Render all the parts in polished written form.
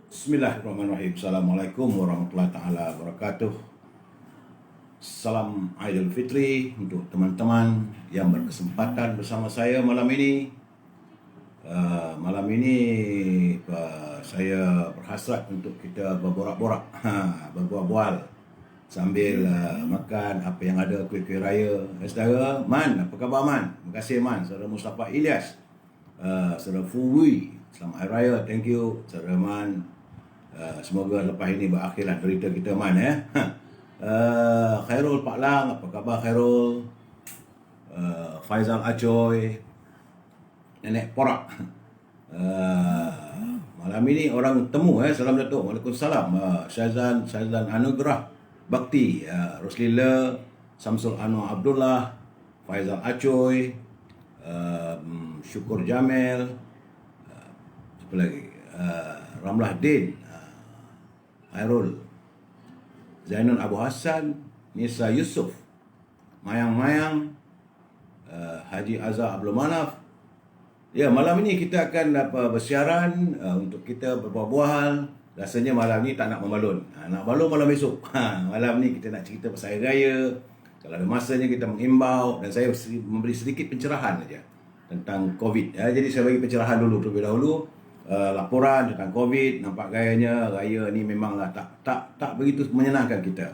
Bismillahirrahmanirrahim. Assalamualaikum warahmatullahi taala wabarakatuh. Salam Aidil Fitri untuk teman-teman yang berkesempatan bersama saya malam ini. Saya berhasrat untuk kita berborak-borak, berbual-bual sambil makan apa yang ada kuih-kuih raya. Saudara Man, apa khabar Man? Terima kasih Man. Saudara Mustafa Ilyas, saudara Fuwi, selamat Hari Raya. Thank you saudara Man. Semoga lepas ini berakhirlah derita kita Man ya. Khairul Pak Lang, apa khabar Khairul? Faizal Acoy, Nenek Porak. Malam ini orang temu Salam Datuk. Waalaikumsalam. Syazan Anugerah Bakti, Roslila, Samsul Anwar Abdullah, Faizal Acoy, Syukur Jamil, siapa lagi? Ramlah Din, Hairul, Zainul Abu Hassan, Nisa Yusuf, Mayang, Haji Azhar Abdul Manaf. Ya, malam ini kita akan bersiaran untuk kita berbual-bual. Rasanya malam ni tak nak membalun. Nak balun malam esok. Malam ni kita nak cerita pasal Hari Raya. Kalau ada masanya kita mengimbau, dan saya memberi sedikit pencerahan saja tentang COVID. Jadi saya bagi pencerahan dulu terlebih dahulu. Laporan tentang COVID, nampak gayanya raya ni memanglah tak begitu menyenangkan kita.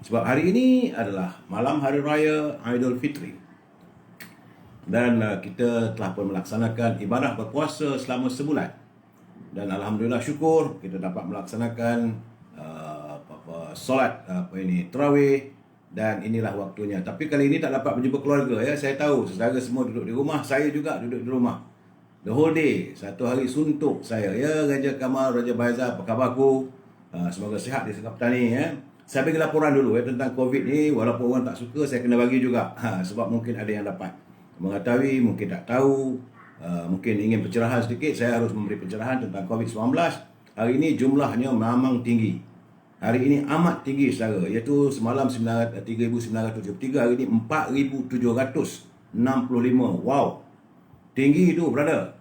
Sebab hari ini adalah malam Hari Raya Aidil Fitri. Dan kita telah pun melaksanakan ibadah berpuasa selama sebulan. Dan alhamdulillah syukur kita dapat melaksanakan solat tarawih, dan inilah waktunya. Tapi kali ini tak dapat berjumpa keluarga ya. Saya tahu saudara semua duduk di rumah, saya juga duduk di rumah. The whole day, satu hari suntuk saya. Ya, Raja Kamal, Raja Baizal, apa khabarku? Semoga sihat di Sekap Petani ya. Saya bagi laporan dulu tentang COVID ni. Walaupun orang tak suka, saya kena bagi juga. Sebab mungkin ada yang dapat mengetahui, mungkin tak tahu. Mungkin ingin pencerahan sedikit, saya harus memberi pencerahan tentang COVID-19. Hari ini jumlahnya memang tinggi. Hari ini amat tinggi saudara, iaitu semalam 3,973, hari ini 4,765. Wow, tinggi itu brother.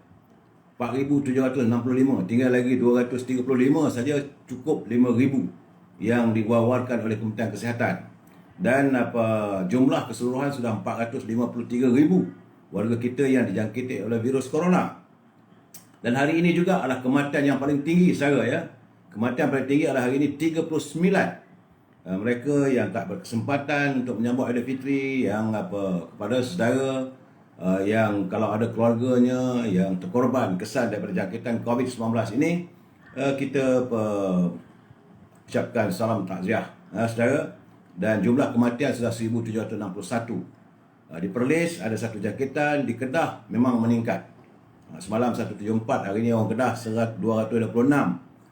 4,765, tinggal lagi 235 saja cukup 5,000 yang diwawarkan oleh Kementerian Kesihatan. Dan jumlah keseluruhan sudah 453,000 warga kita yang dijangkiti oleh virus corona. Dan hari ini juga adalah kematian yang paling tinggi saudara ya. Kematian paling tinggi adalah hari ini 39. Mereka yang tak berkesempatan untuk menyambut Aidilfitri, yang kepada saudara yang kalau ada keluarganya yang terkorban kesan daripada jangkitan COVID-19 ini, kita ucapkan salam takziah saudara. Dan jumlah kematian sudah 1,761. Di Perlis ada satu jangkitan, di Kedah memang meningkat. Semalam 174, hari ini orang Kedah 226.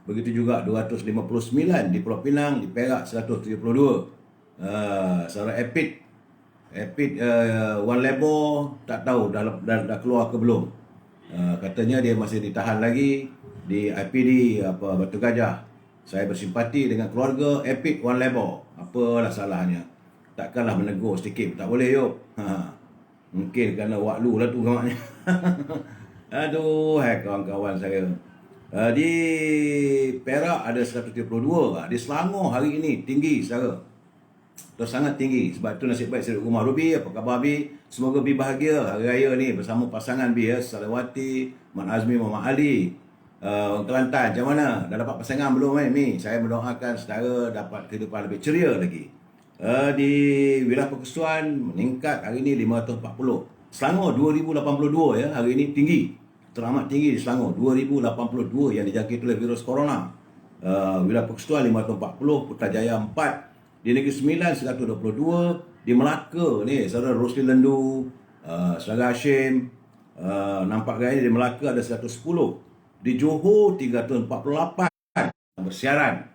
Begitu juga 259 di Pulau Pinang, di Perak 172. Secara Epic One Labor tak tahu dah keluar ke belum. Katanya dia masih ditahan lagi di IPD Batu Gajah. Saya bersimpati dengan keluarga Epic One Labor. Apalah salahnya? Takkanlah menegur sedikit, tak boleh yuk. Mungkin kerana waklu lah tu kawannya. Aduh, kawan-kawan saya. Di Perak ada 132. Di Selangor hari ini tinggi saudara. Sangat tinggi. Sebab tu nasib baik saya duduk rumah. Ruby, apa khabar Bi? Semoga Bi bahagia hari raya ni bersama pasangan Bi ya. Salawati, Man Azmi, Muhammad Ali. Orang Kelantan, macam mana? Dah dapat pasangan belum Mi? Saya mendoakan saudara dapat kehidupan lebih ceria lagi. Di wilayah Perkusuan meningkat hari ini 540. Selangor 2082 ya. Hari ini tinggi. Teramat tinggi di Selangor. 2082 yang dijangkiti oleh virus corona. Wilayah Perkusuan 540, Putrajaya 4. Di Negeri Sembilan 122. Di Melaka ni saudara Rosli Lendu, saudara Hashim, nampak gaya di Melaka ada 110. Di Johor 348 bersiaran.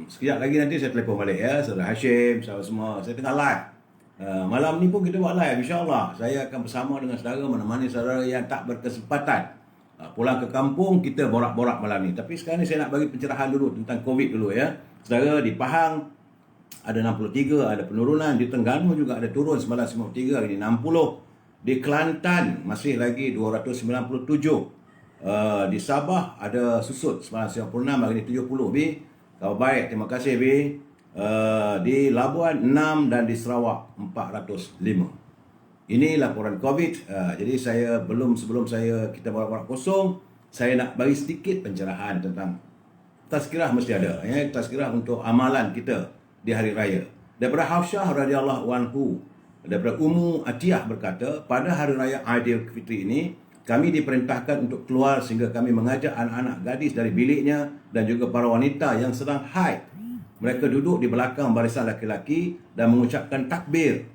Sekejap lagi nanti saya telefon balik ya saudara Hashim, saudara semua. Saya tengah live. Malam ni pun kita buat live, insyaAllah. Saya akan bersama dengan saudara, menemani saudara yang tak berkesempatan pulang ke kampung. Kita borak-borak malam ni. Tapi sekarang ni saya nak bagi pencerahan dulu tentang COVID dulu ya. Saudara, di Pahang ada 63, ada penurunan. Di Terengganu juga ada turun, semalam 53, hari ini 60. Di Kelantan masih lagi 297. Di Sabah ada susut semalam 96, hari ni 70 Bi. Khabar baik, terima kasih Bi. Di Labuan 6 dan di Sarawak 405. Ini laporan COVID. Jadi saya sebelum kita borak-borak kosong, saya nak bagi sedikit pencerahan tentang tazkirah mesti ada. Tazkirah untuk amalan kita di hari raya. Daripada Hafsyah radhiyallahu anhu, daripada Ummu Atiyah berkata, pada hari raya Aidilfitri ini kami diperintahkan untuk keluar sehingga kami mengajak anak-anak gadis dari biliknya dan juga para wanita yang sedang haid. Mereka duduk di belakang barisan laki-laki dan mengucapkan takbir.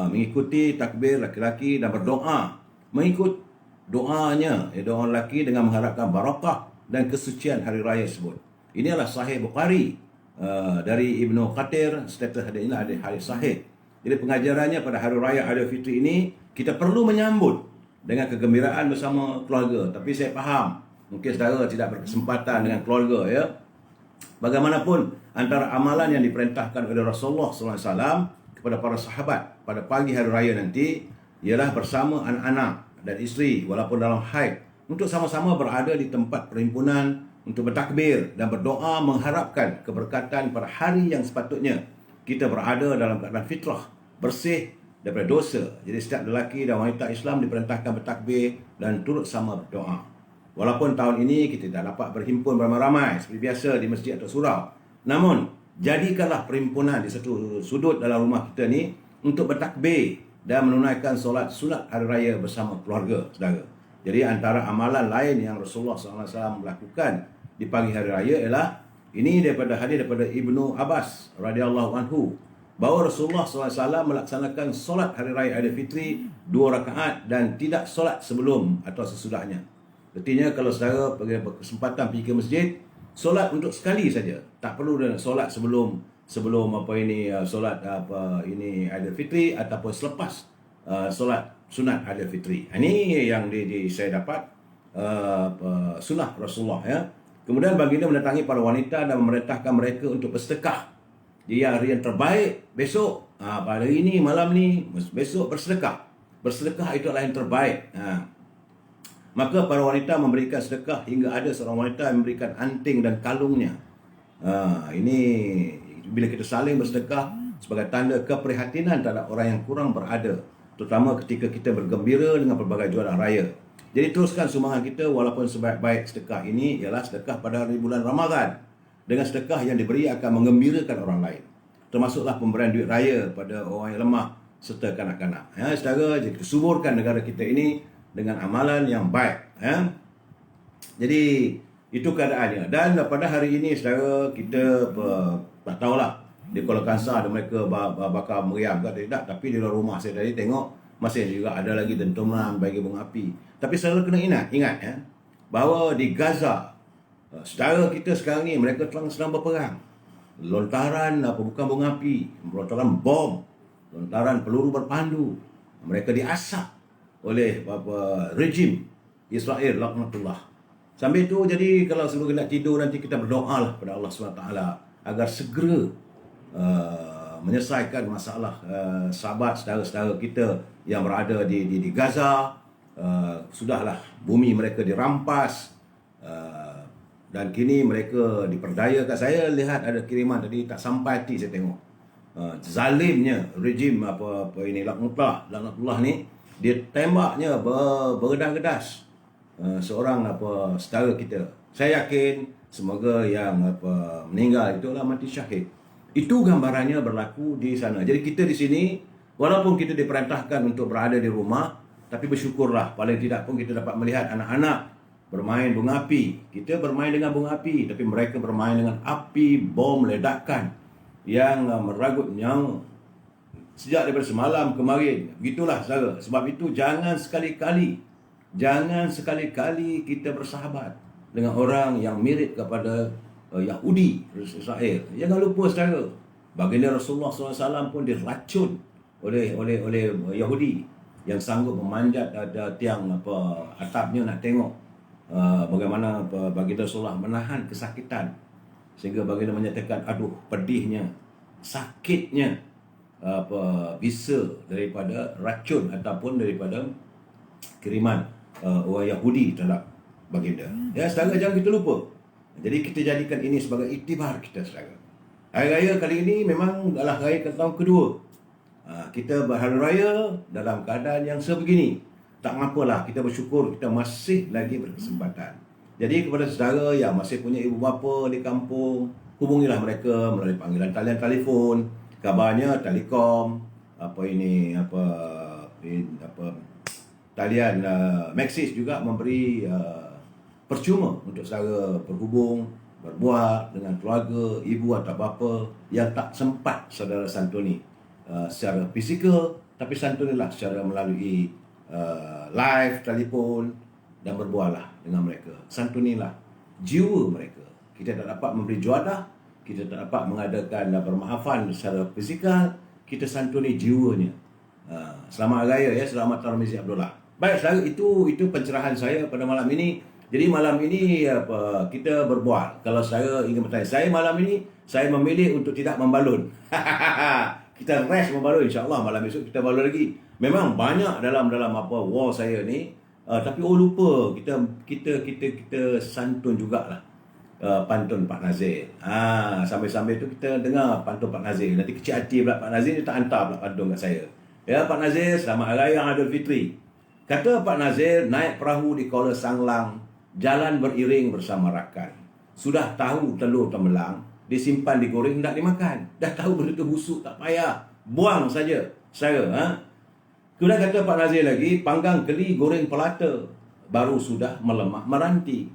Mengikuti takbir laki-laki dan berdoa. Mengikut doanya, doa lelaki dengan mengharapkan barakah dan kesucian hari raya tersebut. Ini adalah Sahih Bukhari dari Ibnu Qatir. Status hadis ini adalah hadis sahih. Jadi pengajarannya pada hari raya Aidilfitri ini, kita perlu menyambut dengan kegembiraan bersama keluarga. Tapi saya faham, mungkin saudara tidak berkesempatan dengan keluarga, ya. Bagaimanapun, antara amalan yang diperintahkan oleh Rasulullah SAW kepada para sahabat pada pagi hari raya nanti ialah bersama anak-anak dan isteri walaupun dalam haid, untuk sama-sama berada di tempat perhimpunan untuk bertakbir dan berdoa mengharapkan keberkatan pada hari yang sepatutnya kita berada dalam keadaan fitrah, bersih daripada dosa. Jadi setiap lelaki dan wanita Islam diperintahkan bertakbir dan turut sama berdoa. Walaupun tahun ini kita tidak dapat berhimpun beramai-ramai seperti biasa di masjid atau surau, namun jadikanlah perhimpunan di satu sudut dalam rumah kita ni untuk bertakbir dan menunaikan solat sunat hari raya bersama keluarga, saudara. Jadi antara amalan lain yang Rasulullah SAW melakukan di pagi hari raya ialah ini daripada hadis daripada Ibnu Abbas radhiyallahu anhu, bahawa Rasulullah SAW melaksanakan solat hari raya Aidilfitri 2 rakaat dan tidak solat sebelum atau sesudahnya. Artinya kalau saudara berkesempatan pergi ke masjid, solat untuk sekali saja, tak perlu solat sebelum solat Aidilfitri ataupun selepas solat sunat Aidilfitri. Ini yang saya dapat sunnah Rasulullah, ya. Kemudian baginda mendatangi para wanita dan memerintahkan mereka untuk bersedekah. Dia hari yang terbaik besok, pada hari ini, malam ni, besok bersedekah. Bersedekah itu adalah yang terbaik. Maka para wanita memberikan sedekah hingga ada seorang wanita yang memberikan anting dan kalungnya. Ini bila kita saling bersedekah sebagai tanda keprihatinan terhadap orang yang kurang berada, terutama ketika kita bergembira dengan pelbagai jualan raya. Jadi teruskan sumbangan kita walaupun sebaik-baik sedekah ini ialah sedekah pada hari bulan Ramadan. Dengan sedekah yang diberi akan menggembirakan orang lain. Termasuklah pemberian duit raya pada orang yang lemah serta kanak-kanak. Saudara, jadi suburkan negara kita ini dengan amalan yang baik. Jadi itu keadaannya. Dan pada hari ini, saudara, kita tak tahulah di Kuala Kangsar ada mereka bakar meriam ke tidak. Tapi di luar rumah saya tadi tengok masih juga ada lagi dentuman bagi bunga api. Tapi saudara kena ingat bahawa di Gaza, saudara kita sekarang ni mereka sedang berperang. Lontaran bukan bunga api, lontaran bom, lontaran peluru berpandu. Mereka diasap oleh rejim Israel laknatullah. Sambil itu, jadi kalau sebelum nak tidur nanti kita berdoalah kepada Allah SWT agar segera menyelesaikan masalah sahabat saudara-saudara kita yang berada di Gaza. Sudahlah bumi mereka dirampas, dan kini mereka diperdayakan. Saya lihat ada kiriman tadi, tak sampai hati saya tengok. Zalimnya rejim laknatullah ni, dia tembaknya bergedas-gedas seorang saudara kita. Saya yakin semoga yang meninggal itulah mati syahid. Itu gambarannya berlaku di sana. Jadi kita di sini walaupun kita diperintahkan untuk berada di rumah, tapi bersyukurlah paling tidak pun kita dapat melihat anak-anak bermain bunga api. Kita bermain dengan bunga api, tapi mereka bermain dengan api bom ledakan yang meragut nyawa sejak daripada semalam kemarin. Begitulah saudara. Sebab itu jangan sekali-kali kita bersahabat dengan orang yang mirip kepada Yahudi Israel. Jangan lupa saudara, baginda Rasulullah SAW pun diracun oleh Yahudi yang sanggup memanjat tiang atapnya nak tengok bagaimana baginda Rasulullah menahan kesakitan, sehingga baginda menyatakan, aduh pedihnya, sakitnya bisa daripada racun ataupun daripada kiriman orang Yahudi terhadap baginda. Ya, saudara, jangan kita lupa. Jadi kita jadikan ini sebagai iktibar kita, saudara. Hari Raya kali ini memang adalah raya ke tahun kedua. Kita berhari raya dalam keadaan yang sebegini. Tak mapalah, kita bersyukur kita masih lagi berkesempatan. Jadi kepada saudara yang masih punya ibu bapa di kampung, hubungilah mereka melalui panggilan talian telefon. Kabarnya Telekom, talian Maxis juga memberi percuma untuk saudara berhubung, berbual dengan keluarga, ibu atau bapa yang tak sempat saudara santuni secara fizikal, tapi santunilah secara melalui live telefon dan berbualah dengan mereka. Santunilah jiwa mereka. Kita tak dapat memberi juadah, kita tak dapat mengadakan permaafan secara fizikal, kita santuni jiwanya. Selamat Hari Raya ya, selamat Tarmizi Abdullah. Baik, saudara, itu pencerahan saya pada malam ini. Jadi malam ini kita berbual. Kalau saya ingin bertanya, saya malam ini saya memilih untuk tidak membalun. Kita rest membalun, insya-Allah malam esok kita balun lagi. Memang banyak dalam wall saya ni, tapi lupa kita santun jugalah pantun Pak Nazir. Sambil-sambil tu kita dengar pantun Pak Nazir. Nanti kecil hati pula Pak Nazir, dia tak hantar pula pantun kat saya. Ya Pak Nazir, selamat Hari Raya Aidilfitri. Kata Pak Nazir, naik perahu di Kuala Sanglang, jalan beriring bersama rakan. Sudah tahu telur temelang, disimpan digoreng hendak dimakan. Dah tahu benda tu busuk, tak payah, buang saja. Saya Kemudian kata Pak Nazir lagi, panggang keli goreng pelata, baru sudah melemah meranti.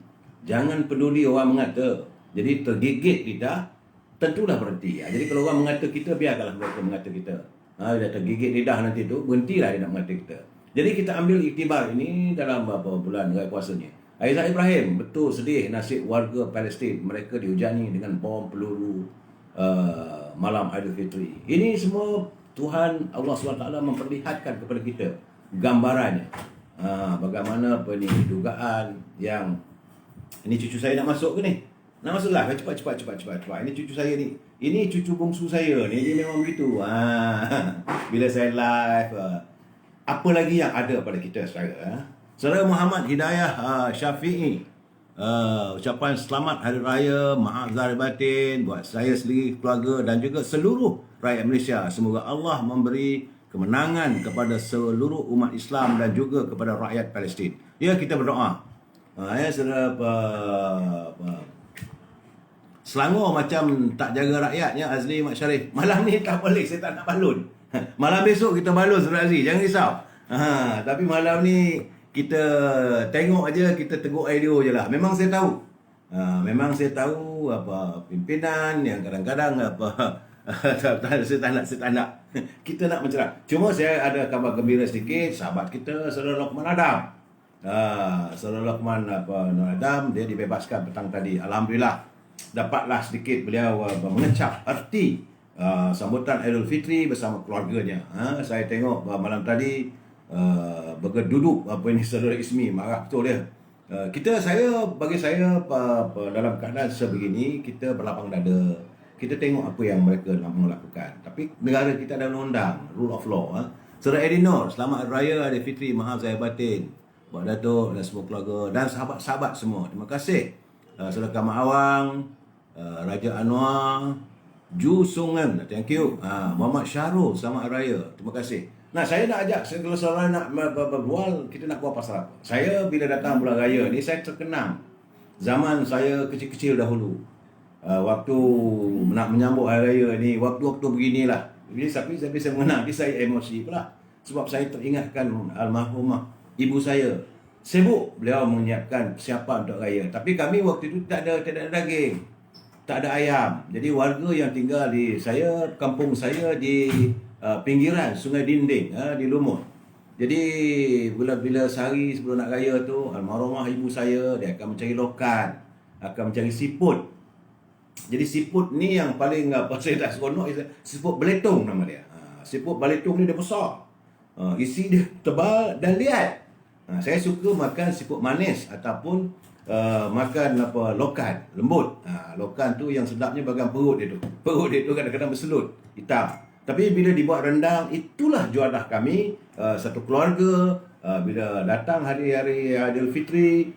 Jangan peduli orang mengata. Jadi tergigit lidah, tentulah berhenti. Jadi kalau orang mengata kita, biarkanlah mereka mengata kita. Dia tergigit lidah nanti tu, berhentilah dia nak mengata kita. Jadi kita ambil iktibar ini dalam beberapa bulan raya puasanya. Aizat Ibrahim, betul sedih nasib warga Palestin. Mereka dihujani dengan bom peluru malam Aidilfitri. Ini semua Tuhan Allah SWT memperlihatkan kepada kita gambarannya. Bagaimana dugaan yang ini cucu saya nak masuk ke ni? Nak masuk lah, cepat. Ini cucu saya ni. Ini cucu bongsu saya ni, dia memang begitu. Bila saya live, apa lagi yang ada pada kita saudara? Saudara Muhammad Hidayah Syafi'i, ucapan selamat Hari Raya, maaf zahir batin buat saya sendiri, keluarga dan juga seluruh rakyat Malaysia. Semoga Allah memberi kemenangan kepada seluruh umat Islam dan juga kepada rakyat Palestin. Ya, kita berdoa. Saudara, Selangor macam tak jaga rakyatnya Azli Mat Syarif. Malam ni tak boleh, saya tak nak balun. Malam besok kita balun, Saudara Azli, jangan risau. Tapi malam ni kita tengok aja, kita tegur ideo je lah. Memang saya tahu. Memang saya tahu pimpinan yang kadang-kadang saya tak nak. Kita nak mencerah. Cuma saya ada kabar gembira sedikit. Sahabat kita, Saudara Lokman Adam. Saudara Lokman Nur Adam, dia dibebaskan petang tadi. Alhamdulillah. Dapatlah sedikit beliau mengecap arti sambutan Aidilfitri bersama keluarganya. Saya tengok malam tadi bergeduduk ini Saudara Ismi marah betul dia. Bagi saya dalam keadaan sebegini, kita berlapang dada. Kita tengok apa yang mereka nak melakukan. Tapi negara kita ada undang-undang, rule of law. Saudara Edinor, selamat Hari Raya Aidilfitri, maaf zahir batin buat Datuk dan semua keluarga dan sahabat-sahabat semua. Terima kasih. Saudara Kamal Awang, Raja Anwar, Ju Sungan, thank you. Muhammad Syahrul, selamat Hari Raya. Terima kasih. Nah, saya nak ajak, kalau saudara nak berbual, kita nak buat pasal apa? Saya bila datang bulan raya ni, saya terkenang zaman saya kecil-kecil dahulu. Waktu nak menyambut Hari Raya ni, waktu-waktu beginilah. Tapi saya bisa mengenang, saya emosi pula. Sebab saya teringatkan almarhumah ibu saya. Sibuk beliau menyiapkan persiapan untuk raya. Tapi kami waktu itu tak ada daging, tak ada ayam. Jadi warga yang tinggal di kampung saya di pinggiran Sungai Dinding, di Lumut. Jadi bila sehari sebelum nak raya tu, almarhumah ibu saya dia akan mencari lokan, akan mencari siput. Jadi siput ni yang paling saya tak seronok, siput beletung nama dia. Siput beletung ni dia besar, isi dia tebal dan liat. Saya suka makan siput manis ataupun makan lokan lembut. Lokan tu yang sedapnya bagian perut dia tu. Perut dia tu kadang-kadang berselut hitam. Tapi bila dibuat rendang, itulah juadah kami satu keluarga. Bila datang hari-hari Aidilfitri,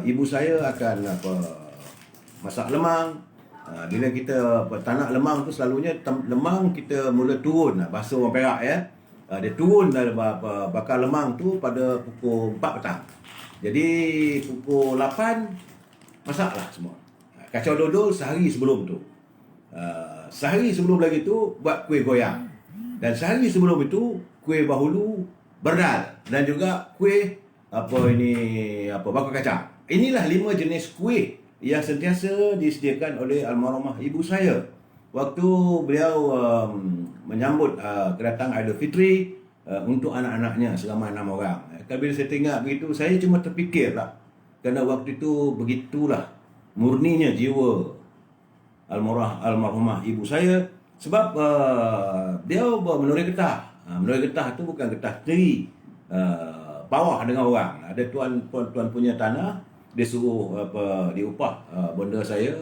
ibu saya akan masak lemang. Bila kita tanak lemang tu selalunya lemang kita mula turun, bahasa orang Perak ya. Dia turun dari bakar lemang tu pada pukul 4 petang. Jadi pukul 8 masaklah semua. Kacau dodol sehari sebelum tu. Sehari sebelum lagi tu buat kuih goyang. Dan sehari sebelum itu kuih bahulu berdal dan juga kuih bakar kacang. Inilah 5 jenis kuih yang sentiasa disediakan oleh almarhumah ibu saya waktu beliau menyambut kedatangan Aidilfitri untuk anak-anaknya seramai 6 orang. Bila saya tengok begitu, saya cuma terfikirlah, kerana waktu itu begitulah murninya jiwa almarhumah ibu saya. Sebab beliau menuri getah. Menuri getah tu bukan getah teri bawah dengan orang. Ada tuan punya tanah, dia suruh diupah bonda saya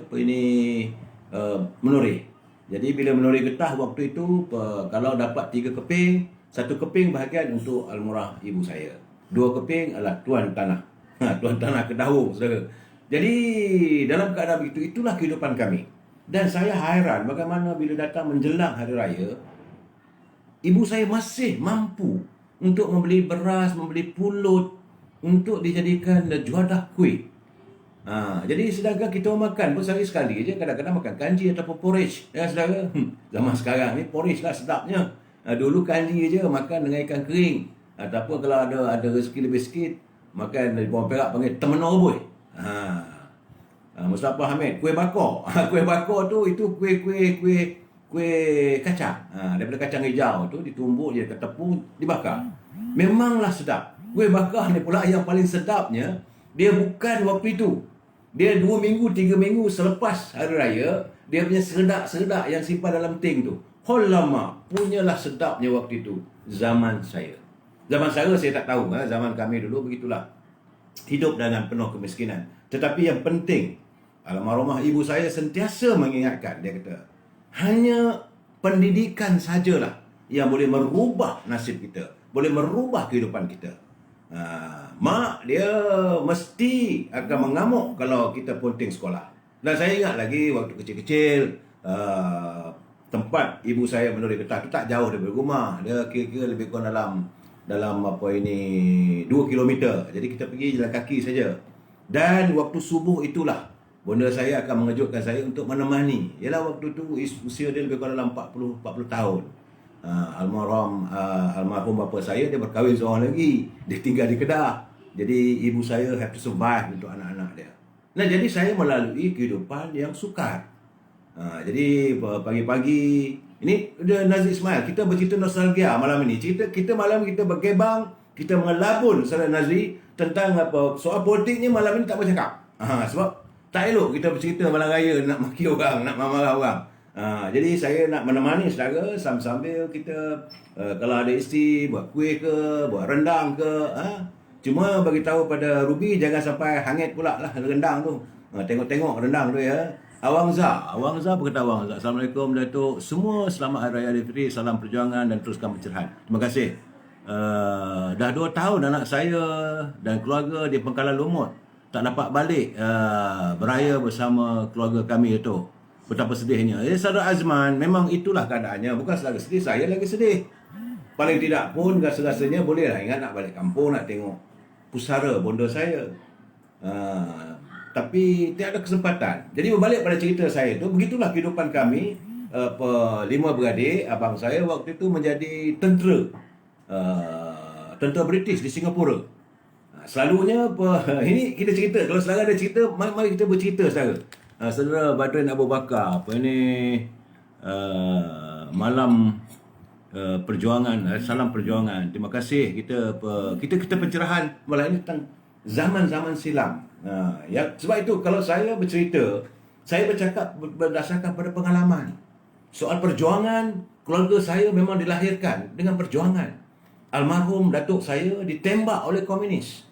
menuri. Jadi bila menuri getah waktu itu, kalau dapat 3 keping, 1 keping bahagian untuk almarhumah ibu saya, 2 keping adalah tuan tanah. Tuan tanah Kedaung, saudara. Jadi dalam keadaan begitu, itulah kehidupan kami. Dan saya hairan bagaimana bila datang menjelang hari raya, ibu saya masih mampu untuk membeli beras, membeli pulut untuk dijadikan juadah kuih. Jadi sedangkan kita makan pun sehari sekali je, kadang-kadang makan kanji ataupun porridge. Ya saudara, zaman sekarang ni porridge lah sedapnya. Dulu kanji je makan dengan ikan kering. Ataupun kalau ada rezeki lebih sikit, makan dari bawang Perak panggil temenor boy. Mustafa Hamid, kuih bakar. Kuih bakar tu itu kuih kacang. Daripada kacang hijau tu ditumbuk je ke tepung, dibakar. Memanglah sedap. Kuih bakar ni pula yang paling sedapnya, dia bukan waktu itu. Dia 2 minggu, 3 minggu selepas hari raya, dia punya seredak-seredak yang simpan dalam ting tu. Lama punyalah sedapnya waktu itu. Zaman saya. Zaman saya tak tahu. Zaman kami dulu begitulah. Hidup dengan penuh kemiskinan. Tetapi yang penting, almarhumah ibu saya sentiasa mengingatkan, dia kata, hanya pendidikan sajalah yang boleh merubah nasib kita, boleh merubah kehidupan kita. Mak dia mesti akan mengamuk kalau kita ponting sekolah. Dan saya ingat lagi waktu kecil-kecil, tempat ibu saya menuri getah tu tak jauh daripada rumah. Dia kira-kira lebih kurang dalam 2 kilometer. Jadi kita pergi jalan kaki saja. Dan waktu subuh itulah bonda saya akan mengejutkan saya untuk menemani. Ialah waktu tu usia dia lebih kurang dalam 40 tahun. Almarhum bapa saya, dia berkahwin seorang lagi. Dia tinggal di Kedah. Jadi ibu saya have to survive untuk anak-anak dia. Nah, jadi saya melalui kehidupan yang sukar. Jadi pagi-pagi ini udah Nazri Ismail, kita bercerita nostalgia malam ini. Kita malam kita berkebang, kita mengelabun Saudara Nazri tentang soal politiknya malam ini tak bercakap. Sebab tak elok kita bercerita malam raya nak maki orang, nak marah orang. Jadi saya nak menemani saudara sambil kita kalau ada isteri buat kuih ke, buat rendang ke, cuma bagi tahu pada Ruby jangan sampai hangit pula lah rendang tu. Tengok-tengok rendang tu ya. Awang Zah berkata, Awang Zah, Assalamualaikum Datuk. Semua selamat Hari Raya Aidilfitri, salam perjuangan dan teruskan pencerahan. Terima kasih. Dah 2 tahun anak saya dan keluarga di Pengkalan Lumut tak dapat balik beraya bersama keluarga kami itu. Betapa sedihnya. Saudara Azman, memang itulah keadaannya. Bukan saudara sedih, saya lagi sedih. Paling tidak pun rasa-rasanya bolehlah ingat nak balik kampung, nak tengok pusara bonda saya. Tapi tiada kesempatan. Jadi berbalik pada cerita saya tu, begitulah kehidupan kami. 5 beradik. Abang saya waktu itu menjadi tentera British di Singapura. Selalunya ini kita cerita. Kalau saudara ada cerita, mari kita bercerita saudara. Saudara Badrin Abu Bakar, malam perjuangan, salam perjuangan. Terima kasih kita pencerahan malam ini tentang zaman-zaman silam. Sebab itu kalau saya bercerita, saya bercakap berdasarkan pada pengalaman. Soal perjuangan, keluarga saya memang dilahirkan dengan perjuangan. Almarhum datuk saya ditembak oleh komunis.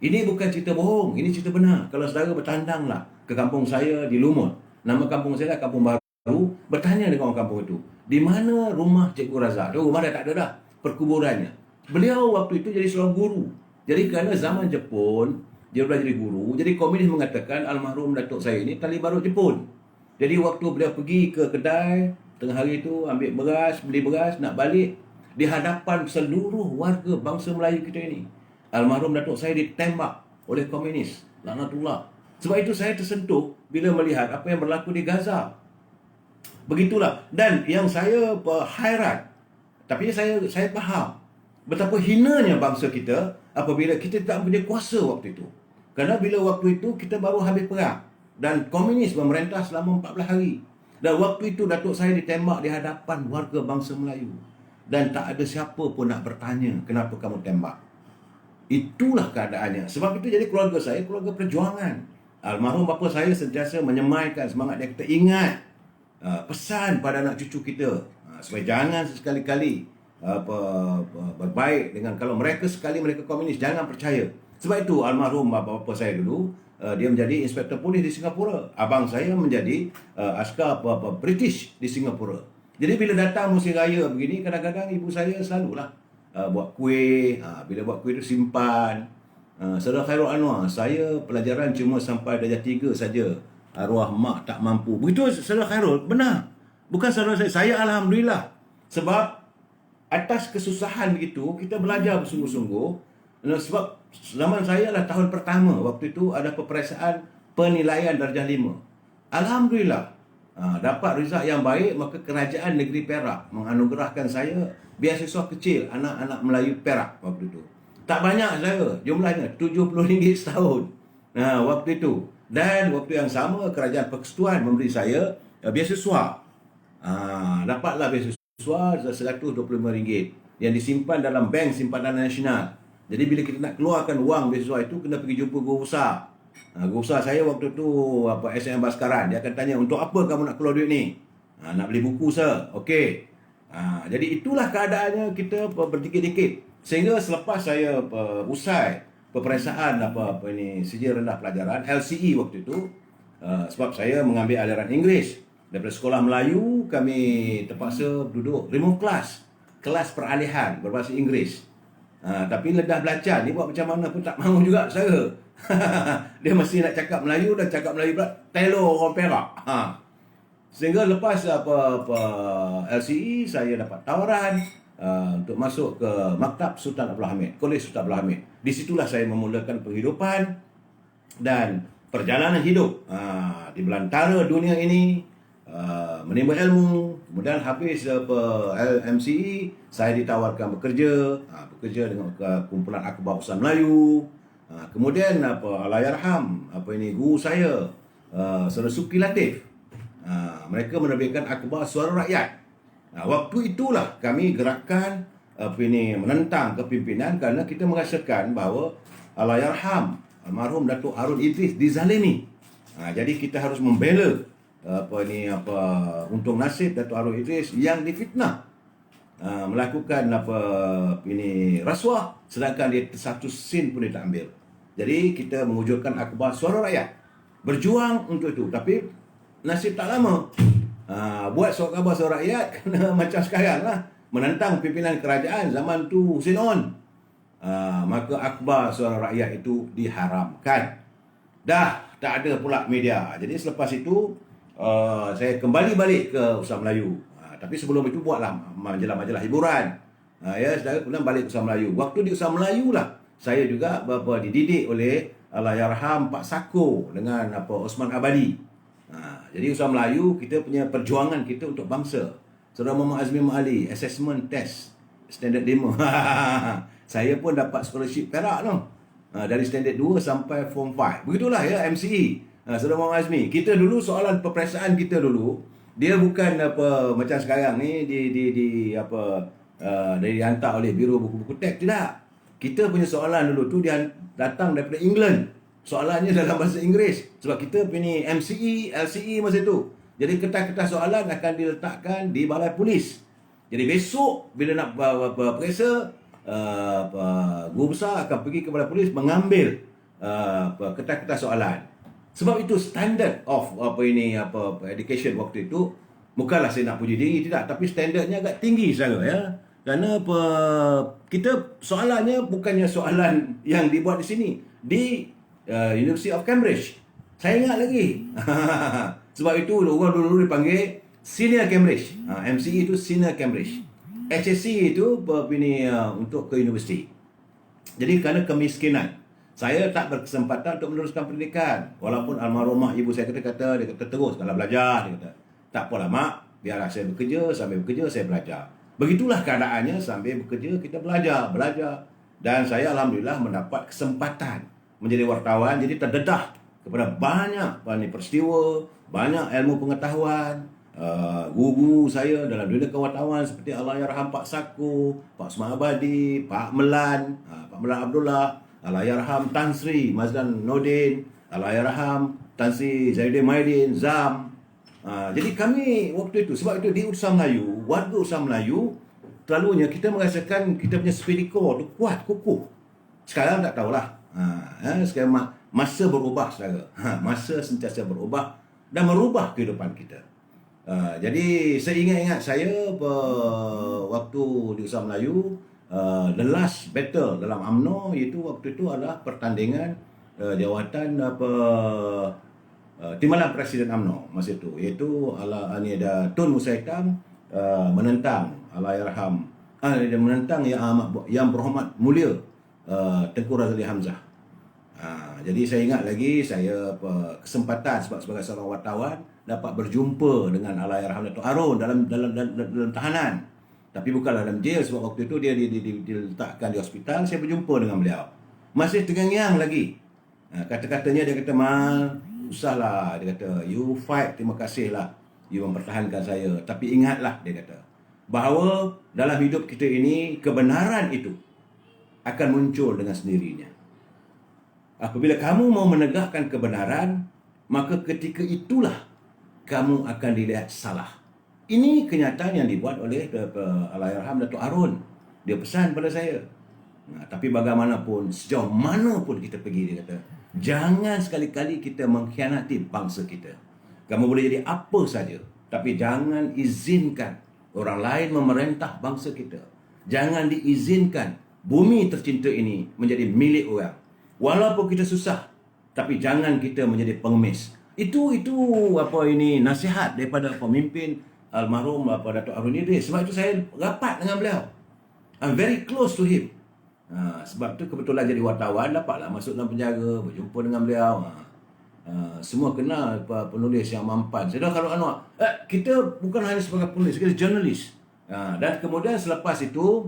Ini bukan cerita bohong, ini cerita benar. Kalau saudara bertandanglah ke kampung saya di Lumut. Nama kampung saya Kampung Baru. Bertanya dengan orang kampung itu, di mana rumah Cikgu Razak? Rumah dah tak ada dah, perkuburannya. Beliau waktu itu jadi seorang guru. Jadi kerana zaman Jepun, dia belajar jadi guru. Jadi komunis mengatakan almarhum Datuk saya ini tali barut Jepun. Jadi waktu beliau pergi ke kedai tengah hari itu ambil beras, beli beras, nak balik di hadapan seluruh warga bangsa Melayu kita ini, almarhum Datuk saya ditembak oleh komunis. Laknatullah. Sebab itu saya tersentuh bila melihat apa yang berlaku di Gaza. Begitulah. Dan yang saya hairan, tapi saya faham betapa hinanya bangsa kita apabila kita tak punya kuasa waktu itu. Kerana bila waktu itu kita baru habis perang dan komunis memerintah selama 14 hari. Dan waktu itu Datuk saya ditembak di hadapan warga bangsa Melayu. Dan tak ada siapa pun nak bertanya kenapa kamu tembak. Itulah keadaannya. Sebab itu jadi keluarga saya keluarga perjuangan. Almarhum bapa saya sentiasa menyemaikan semangat dia. Kita ingat pesan pada anak cucu kita supaya jangan sekali-kali berbaik dengan kalau mereka sekali mereka komunis, jangan percaya. Sebab itu almarhum bapa saya dulu dia menjadi inspektor polis di Singapura. Abang saya menjadi askar British di Singapura. Jadi bila datang musim raya begini, kadang-kadang ibu saya selalulah buat kuih. Bila buat kuih itu simpan. Saudara Khairul Anwar, saya pelajaran cuma sampai darjah 3 saja. Arwah mak tak mampu. Begitu saudara Khairul, benar. Bukan saudara saya alhamdulillah. Sebab atas kesusahan begitu, kita belajar bersungguh-sungguh. Sebab zaman saya adalah tahun pertama. Waktu itu ada peperiksaan penilaian darjah 5. Alhamdulillah. Dapat result yang baik, maka kerajaan negeri Perak menganugerahkan saya beasiswa kecil anak-anak Melayu Perak waktu itu. Tak banyak saya, jumlahnya RM70 setahun. Waktu itu. Dan waktu yang sama kerajaan persekutuan memberi saya beasiswa. Dapatlah beasiswa RM125 yang disimpan dalam bank simpanan nasional. Jadi bila kita nak keluarkan wang beasiswa itu, kena pergi jumpa guru besar. Guru besar saya waktu tu SNM Baskaran. Dia akan tanya, untuk apa kamu nak keluar duit ni? Nak beli buku sir. Okey. Jadi itulah keadaannya, kita berdikit-dikit. Sehingga selepas saya usai peperiksaan sijil rendah pelajaran LCE waktu itu, sebab saya mengambil aliran Inggeris. Daripada sekolah Melayu, kami terpaksa duduk remove kelas peralihan berbahasa Inggeris. Tapi ledah belacan ni buat macam mana pun tak mahu juga saya. Dia mesti nak cakap Melayu, dan cakap Melayu pula telo orang Perak. Sehingga lepas LCE, saya dapat tawaran untuk masuk ke Maktab Sultan Abdul Hamid, Kolej Sultan Abdul Hamid. Di situlah saya memulakan penghidupan dan perjalanan hidup di belantara dunia ini, menimba ilmu. Kemudian habis MCE, saya ditawarkan bekerja dengan kumpulan akhbar Usaha Melayu. Kemudian Allahyarham guru saya, Saudara Suki Latif, mereka menerbitkan akhbar Suara Rakyat. Waktu itulah kami gerakkan menentang kepimpinan, kerana kita merasakan bahawa Allahyarham almarhum Datuk Harun Idris dizalimi. Jadi kita harus membela untung nasib Datuk Harun Idris yang difitnah, melakukan rasuah, sedangkan dia satu sen pun dia tak ambil. Jadi kita mewujudkan akhbar Suara Rakyat, berjuang untuk itu. Tapi nasib tak lama. Buat akhbar Suara Rakyat kena macam sekarang lah, menentang pimpinan kerajaan zaman tu Hussein On. Maka akhbar Suara Rakyat itu diharamkan. Dah tak ada pula media. Jadi selepas itu saya kembali balik ke Usaha Melayu. Tapi sebelum itu buatlah majalah-majalah hiburan. Saudara, kemudian balik ke Usaha Melayu. Waktu di Usaha Melayu lah saya juga dididik oleh Allahyarham Pak Sako dengan Osman Abadi. Jadi Usaha Melayu, kita punya perjuangan kita untuk bangsa. Saudara Muhammad Azmi Ma'ali, assessment test standard 5. Saya pun dapat scholarship Perak tu. Dari standard 2 sampai form 5. Begitulah ya MCE. Saudara Muhammad Azmi, kita dulu soalan peperiksaan kita dulu, dia bukan macam sekarang ni dihantar oleh Biro Buku-buku Teks, tidak. Kita punya soalan dulu tu dia datang daripada England. Soalannya dalam bahasa Inggeris. Sebab kita punya MCE, LCE masa tu. Jadi kertas-kertas soalan akan diletakkan di balai polis. Jadi besok bila nak periksa, guru besar akan pergi ke balai polis mengambil kertas-kertas soalan. Sebab itu standard of education waktu itu, bukanlah saya nak puji diri, tidak, tapi standardnya agak tinggi saya ya. Kerana kita soalannya bukannya soalan yang dibuat di sini, di University of Cambridge. Saya ingat lagi. Sebab itu orang dulu dipanggil Senior Cambridge. MCE itu Senior Cambridge. HSC itu untuk ke universiti. Jadi kerana kemiskinan, saya tak berkesempatan untuk meneruskan pendidikan. Walaupun almarhumah ibu saya dia kata terus kalau belajar, dia kata tak apalah mak, biarlah saya bekerja, sambil bekerja saya belajar. Begitulah keadaannya, sambil bekerja kita belajar. Dan saya alhamdulillah mendapat kesempatan menjadi wartawan, jadi terdedah kepada banyak peristiwa, banyak ilmu pengetahuan. Guru saya dalam dunia kewattawan seperti Allahyarham Pak Saku, Pak Usman Abadi, Pak Melan Abdullah, Allahyarham Tan Sri Mazlan Nordin, Allahyarham Tan Sri Zainuddin Maidin, Zam. Jadi kami waktu itu, sebab itu di usaha Melayu, warga usaha Melayu, selalunya kita merasakan kita punya spiritual tu kuat, kukuh. Sekarang tak tahulah. Sekarang masa berubah saudara. Masa sentiasa berubah dan merubah kehidupan kita. Jadi saya ingat saya waktu di usaha Melayu, the last battle dalam UMNO iaitu waktu itu adalah pertandingan jawatan timbalan Presiden UMNO masa itu, iaitu ada Tun Musa Hitam menentang Allahyarham menentang yang berhormat mulia Tengku Razali Hamzah. Jadi saya ingat lagi, saya kesempatan sebagai seorang wartawan dapat berjumpa dengan Allahyarham Datuk Harun dalam tahanan. Tapi bukanlah dalam jail, sebab waktu itu dia diletakkan di hospital. Saya berjumpa dengan beliau. Masih terngiang lagi. Kata-katanya dia kata, "Mal, usahlah." Dia kata, "You fight, terima kasihlah. You mempertahankan saya. Tapi ingatlah," dia kata, "bahawa dalam hidup kita ini, kebenaran itu akan muncul dengan sendirinya. Apabila kamu mau menegakkan kebenaran, maka ketika itulah kamu akan dilihat salah." Ini kenyataan yang dibuat oleh Allahyarham Datuk Harun. Dia pesan pada saya. Tapi bagaimanapun, sejauh mana pun kita pergi, dia kata, jangan sekali-kali kita mengkhianati bangsa kita. Kamu boleh jadi apa saja, tapi jangan izinkan orang lain memerintah bangsa kita. Jangan diizinkan bumi tercinta ini menjadi milik orang. Walaupun kita susah, tapi jangan kita menjadi pengemis. Itu nasihat daripada pemimpin almarhum Datuk Harun Idris. Sebab itu saya rapat dengan beliau. I'm very close to him. Sebab tu kebetulan jadi wartawan, dapatlah masuk dalam penjara, berjumpa dengan beliau. Semua kenal penulis yang mampan. Saya dah kalau kita bukan hanya sebagai penulis, kita jurnalis. Dan kemudian selepas itu,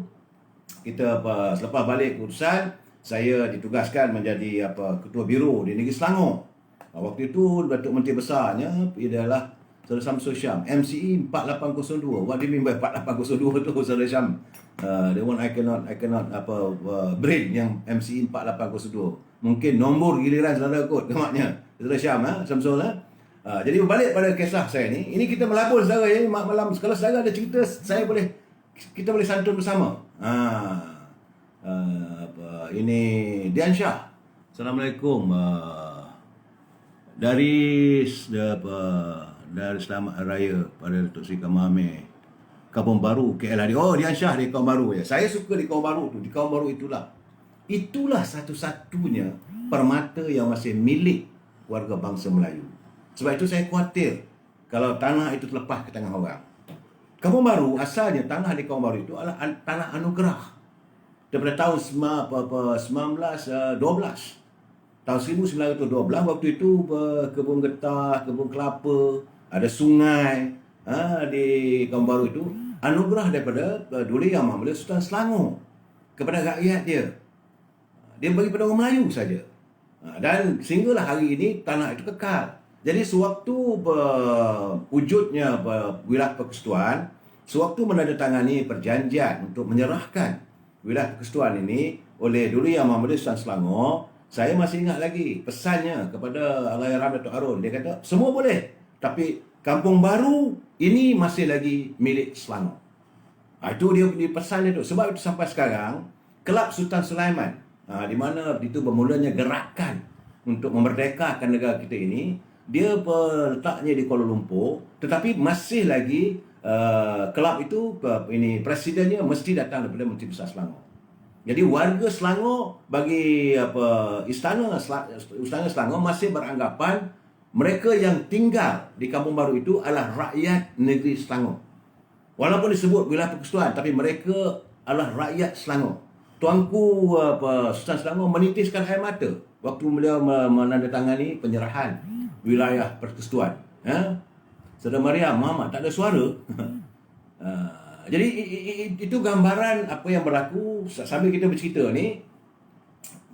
selepas balik urusan, saya ditugaskan menjadi ketua biro di Negeri Selangor. Waktu itu Datuk Menteri Besarnya adalah Saudara Samsul Syam, MCE 4802. What do you mean by 4802 tu, Saudara Syam? The one I cannot brain yang MCE 4802. Mungkin nombor giliran saudara kot kemaknya. Saudara Syam, Samsul. Jadi berbalik pada kisah saya ni. Ini kita melabur saudara ya, malam. Kalau saudara ada cerita, kita boleh santun bersama. Ini Dian Shah. Assalamualaikum. Dari Selamat Hari Raya pada Datuk Seri Kamame, Kampung Baru, KL. Oh, Dian Shah di Kampung Baru ya. Saya suka di Kampung Baru tu. Di Kampung Baru itulah satu-satunya permata yang masih milik warga bangsa Melayu. Sebab itu saya khawatir kalau tanah itu terlepas ke tangan orang. Kampung Baru, asalnya tanah di Kampung Baru itu adalah tanah anugerah. Daripada tahun 1912. Tahun 1912, waktu itu kebun getah, kebun kelapa, ada sungai di Kampung Baru itu. Anugerah daripada Duli Yang Maha Mulia Sultan Selangor kepada rakyat dia. Dia bagi pada orang Melayu saja. Dan sehinggalah hari ini tanah itu kekal. Jadi sewaktu wujudnya wilayah persekutuan, sewaktu menandatangani perjanjian untuk menyerahkan wilayah persekutuan ini oleh Duli Yang Maha Mulia Sultan Selangor, saya masih ingat lagi pesannya kepada Allahyarham Datuk Harun. Dia kata, semua boleh, tapi Kampung Baru ini masih lagi milik Selangor. Itu dia pesan itu. Sebab itu sampai sekarang, Kelab Sultan Sulaiman, di mana itu bermulanya gerakan untuk memerdekakan negara kita ini, dia letaknya di Kuala Lumpur, tetapi masih lagi kelab itu, presidennya mesti datang daripada Menteri Besar Selangor. Jadi warga Selangor bagi Istana Selangor masih beranggapan mereka yang tinggal di Kampung Baru itu adalah rakyat negeri Selangor. Walaupun disebut wilayah persekutuan, tapi mereka adalah rakyat Selangor. Tuanku Sultan Selangor menitiskan air mata waktu beliau menandatangani penyerahan wilayah persekutuan. Saudara Mariam Muhammad tak ada suara. Jadi itu gambaran apa yang berlaku sambil kita bercerita ni.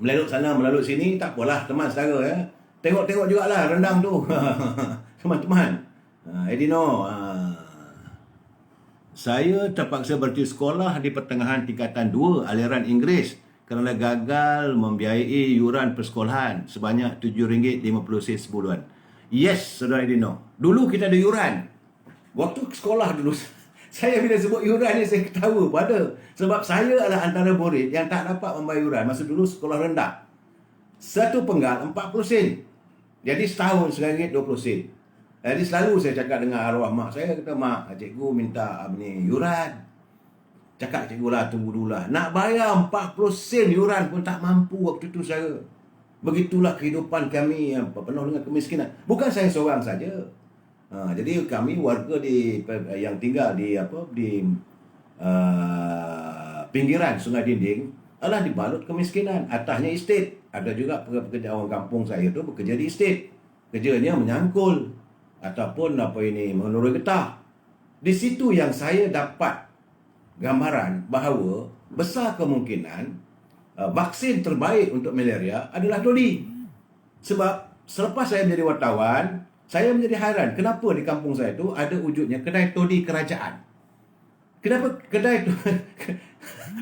Melalut sana, melalut sini, tak apalah teman saudara ya. Tengok-tengok jugalah rendang tu. Teman-teman. Edino, saya terpaksa berhenti sekolah di pertengahan tingkatan 2 aliran Inggeris kerana gagal membiayai yuran persekolahan sebanyak RM7.50 sebulan. Yes, saudara Edino. Dulu kita ada yuran. Waktu sekolah dulu, saya bila sebut yuran ni saya ketawa pada. Sebab saya adalah antara murid yang tak dapat membayar yuran masa dulu sekolah rendah. Satu penggal 40 sen. Jadi setahun RM1.20. Jadi selalu saya cakap dengan arwah mak saya, kata, mak, cikgu minta yuran. Cakap cikgu lah, tunggu dulu lah. Nak bayar 40 sen yuran pun tak mampu waktu itu saya. Begitulah kehidupan kami yang penuh dengan kemiskinan. Bukan saya seorang saja. Jadi kami warga yang tinggal di pinggiran Sungai Dinding adalah dibalut kemiskinan. Atasnya estate. Ada juga pekerja orang kampung saya tu bekerja di estate. Kerjanya menyangkul ataupun menurut getah. Di situ yang saya dapat gambaran bahawa besar kemungkinan vaksin terbaik untuk malaria adalah todi. Sebab selepas saya menjadi wartawan, saya menjadi hairan kenapa di kampung saya tu ada wujudnya kedai todi kerajaan. Kenapa kedai tu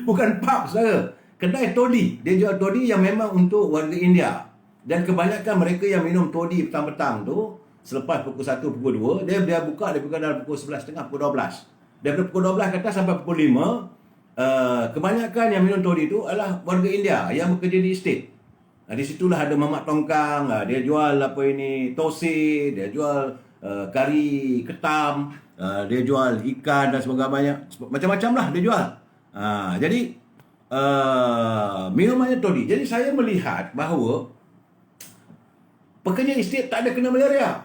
bukan pub saudara, kedai todi. Dia jual todi yang memang untuk warga India. Dan kebanyakan mereka yang minum todi petang-petang tu selepas pukul 1, pukul 2, dia buka dalam pukul 11.30, pukul 12. Daripada pukul 12 ke atas sampai pukul 5, kebanyakan yang minum todi itu adalah warga India yang bekerja di estate. Di situlah ada mamak tongkang, dia jual tosi, dia jual kari ketam, dia jual ikan dan sebagainya. Macam-macam lah dia jual. Jadi, minumannya todi. Jadi saya melihat bahawa pekerja estate tak ada kena malaria.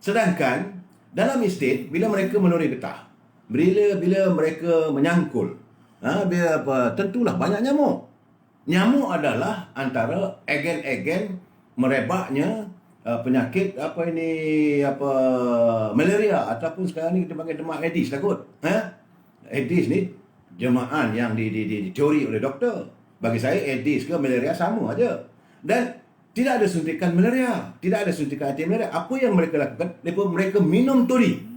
Sedangkan dalam estate, bila mereka menuri getah, bila mereka menyangkul, tentulah banyak nyamuk. Nyamuk adalah antara agen-agen merebaknya penyakit malaria ataupun sekarang ni kita panggil demam Aedes lah kot. Aedes ni jemaah yang diteori oleh doktor. Bagi saya Aedes ke malaria sama aja. Dan tidak ada suntikan malaria, tidak ada suntikan anti malaria. Apa yang mereka lakukan? Mereka minum todi.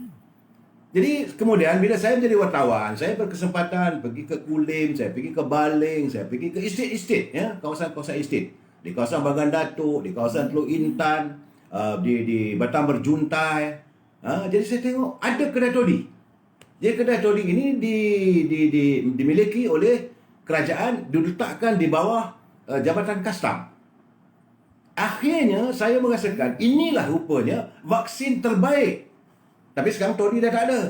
Jadi kemudian bila saya menjadi wartawan, saya berkesempatan pergi ke Kulim, saya pergi ke Baling, saya pergi ke estate-estate, kawasan-kawasan estate. Di kawasan Bagan Datuk, di kawasan Teluk Intan, di Batam Berjuntai. Jadi saya tengok ada kedai todi. Jadi kedai todi ini dimiliki oleh kerajaan, diletakkan di bawah Jabatan Kastam. Akhirnya saya merasakan inilah rupanya vaksin terbaik. Tapi sekarang todi dah tak ada.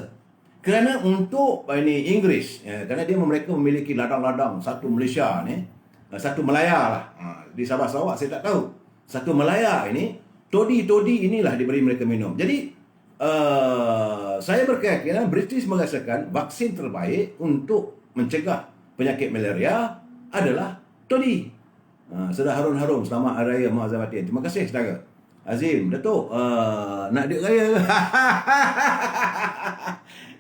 Kerana untuk Inggeris, kerana mereka memiliki ladang-ladang, satu Malaysia ni, satu Melaya lah. Di Sabah Sarawak saya tak tahu. Satu Melaya ini, todi-todi inilah diberi mereka minum. Jadi saya berkeyakinan British merasakan vaksin terbaik untuk mencegah penyakit malaria adalah todi. Saudara Harun, selamat Hari Raya Muazzam Batin. Terima kasih saudara. Azim, Datuk, nak duit raya ke?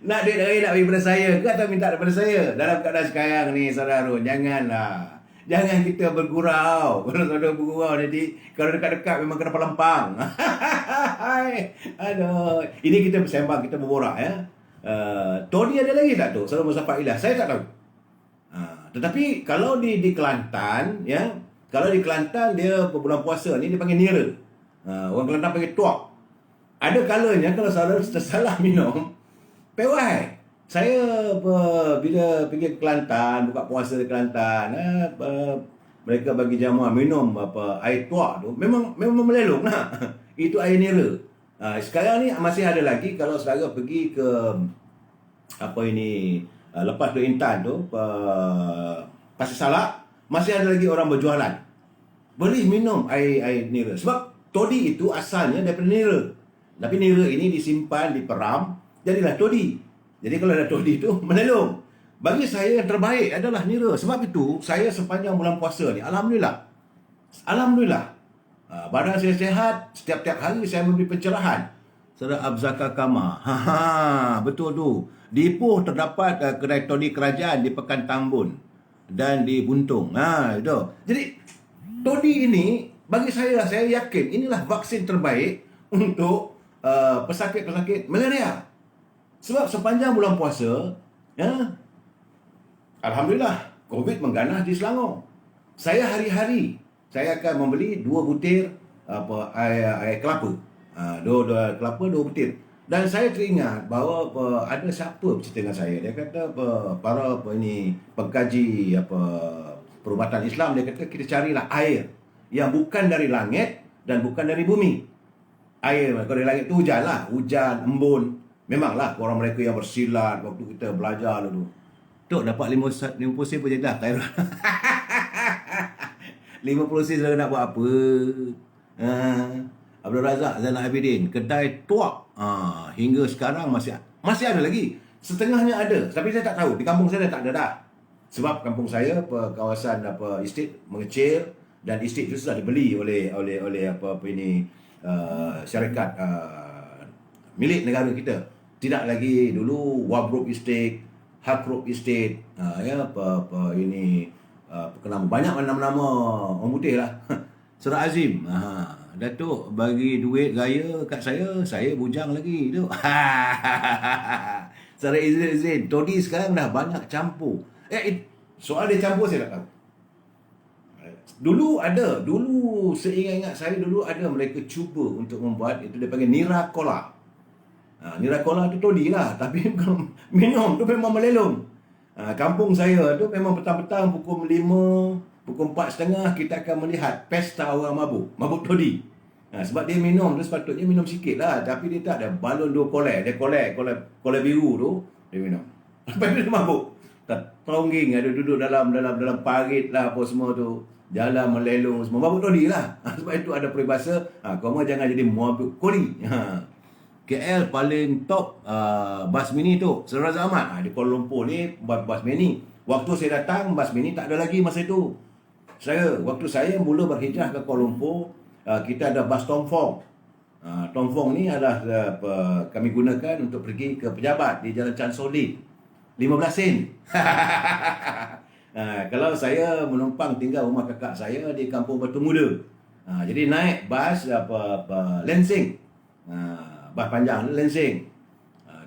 Nak duit raya nak bagi pada saya ke atau minta daripada saya? Dalam keadaan sekarang ni saudara Harun, janganlah. Jangan kita bergurau. Kalau saudara bergurau nanti, kalau dekat-dekat memang kena pelempang. Aduh, ini kita bersembang, kita berborak ya. Todi ada lagi tak tu? Saudara Musafak Ilah, saya tak tahu. Tetapi kalau di Kelantan ya, kalau di Kelantan dia bulan puasa ni dia panggil nira. Orang Kelantan panggil tuak. Ada kalanya kalau saudara tersalah minum pewai. Saya bila pergi ke Kelantan, buka puasa di Kelantan, mereka bagi jamuan minum air tuak tu memang melelong lah. Itu air nira. Sekarang ni masih ada lagi kalau saudara pergi ke lepas Teluk Intan tu, Pasir Salak, masih ada lagi orang berjualan. Beli minum air nira. Sebab todi itu asalnya daripada nira. Tapi nira ini disimpan, diperam, jadilah todi. Jadi kalau ada todi itu menelung. Bagi saya yang terbaik adalah nira. Sebab itu saya sepanjang bulan puasa ni, Alhamdulillah. Badan saya sihat, setiap hari saya memberi pencerahan. Saudara Abzaka Kama. Betul tu. Di Ipoh terdapat kedai todi kerajaan di Pekan Tambun dan di Buntung. Itu. Jadi todi ini bagi saya yakin inilah vaksin terbaik untuk pesakit-pesakit malaria. Sebab sepanjang bulan puasa, Alhamdulillah, COVID mengganas di Selangor. Saya hari-hari saya akan membeli 2 butir air kelapa. 2 kelapa, 2 butir. Dan saya teringat bahawa ada siapa bercerita dengan saya. Dia kata para pengkaji perubatan Islam, dia kata kita carilah air yang bukan dari langit dan bukan dari bumi. Air kalau dari langit tu hujan lah, hujan, embun. Memanglah orang mereka yang bersilat waktu kita belajar dulu. Tok dapat 50 sen pun je dah. 50 sen dah nak buat apa? Abdul Razak Zainal Abidin, kedai tuak. Hingga sekarang masih ada lagi. Setengahnya ada, tapi saya tak tahu. Di kampung saya tak ada dah. Sebab kampung saya kawasan estate mengecil dan estate itu sudah dibeli oleh syarikat milik negara kita. Tidak lagi dulu Wabrop Estate, Harkrop Estate, banyak nama-nama orang putih lah. Surah Azim, Datuk bagi duit gaya kat saya bujang lagi tu. Surah Izin, todi sekarang dah banyak campur. Soal dia campur saya tak tahu. Dulu seingat-ingat saya dulu ada mereka cuba untuk membuat itu, dia panggil Nira Cola. Nira Cola tu todi lah, tapi minum tu memang melelong. Kampung saya tu memang petang-petang pukul 5, pukul 4.30 kita akan melihat pesta orang mabuk todi. Sebab dia minum tu sepatutnya minum sikit lah, tapi dia tak ada balon 2 kolek. Dia kolek biru tu dia minum. Lepas tu dia mabuk. Terongging ada duduk dalam parit lah apa semua tu. Jalan melelong semua. Mabuk todi lah. Sebab itu ada peribahasa, kau jangan jadi mabuk koli. KL paling top bas mini tu Saudara Zaman. Di Kuala Lumpur ni bas mini. Waktu saya datang bas mini tak ada lagi masa itu. Waktu saya mula berhijrah ke Kuala Lumpur, kita ada bas Tomfong. Tomfong ni adalah kami gunakan untuk pergi ke pejabat di Jalan Chan Soli. 15 sen. Kalau saya menumpang tinggal rumah kakak saya di Kampung Batu Muda. Jadi naik bas Lensing. Bas panjang Lensing.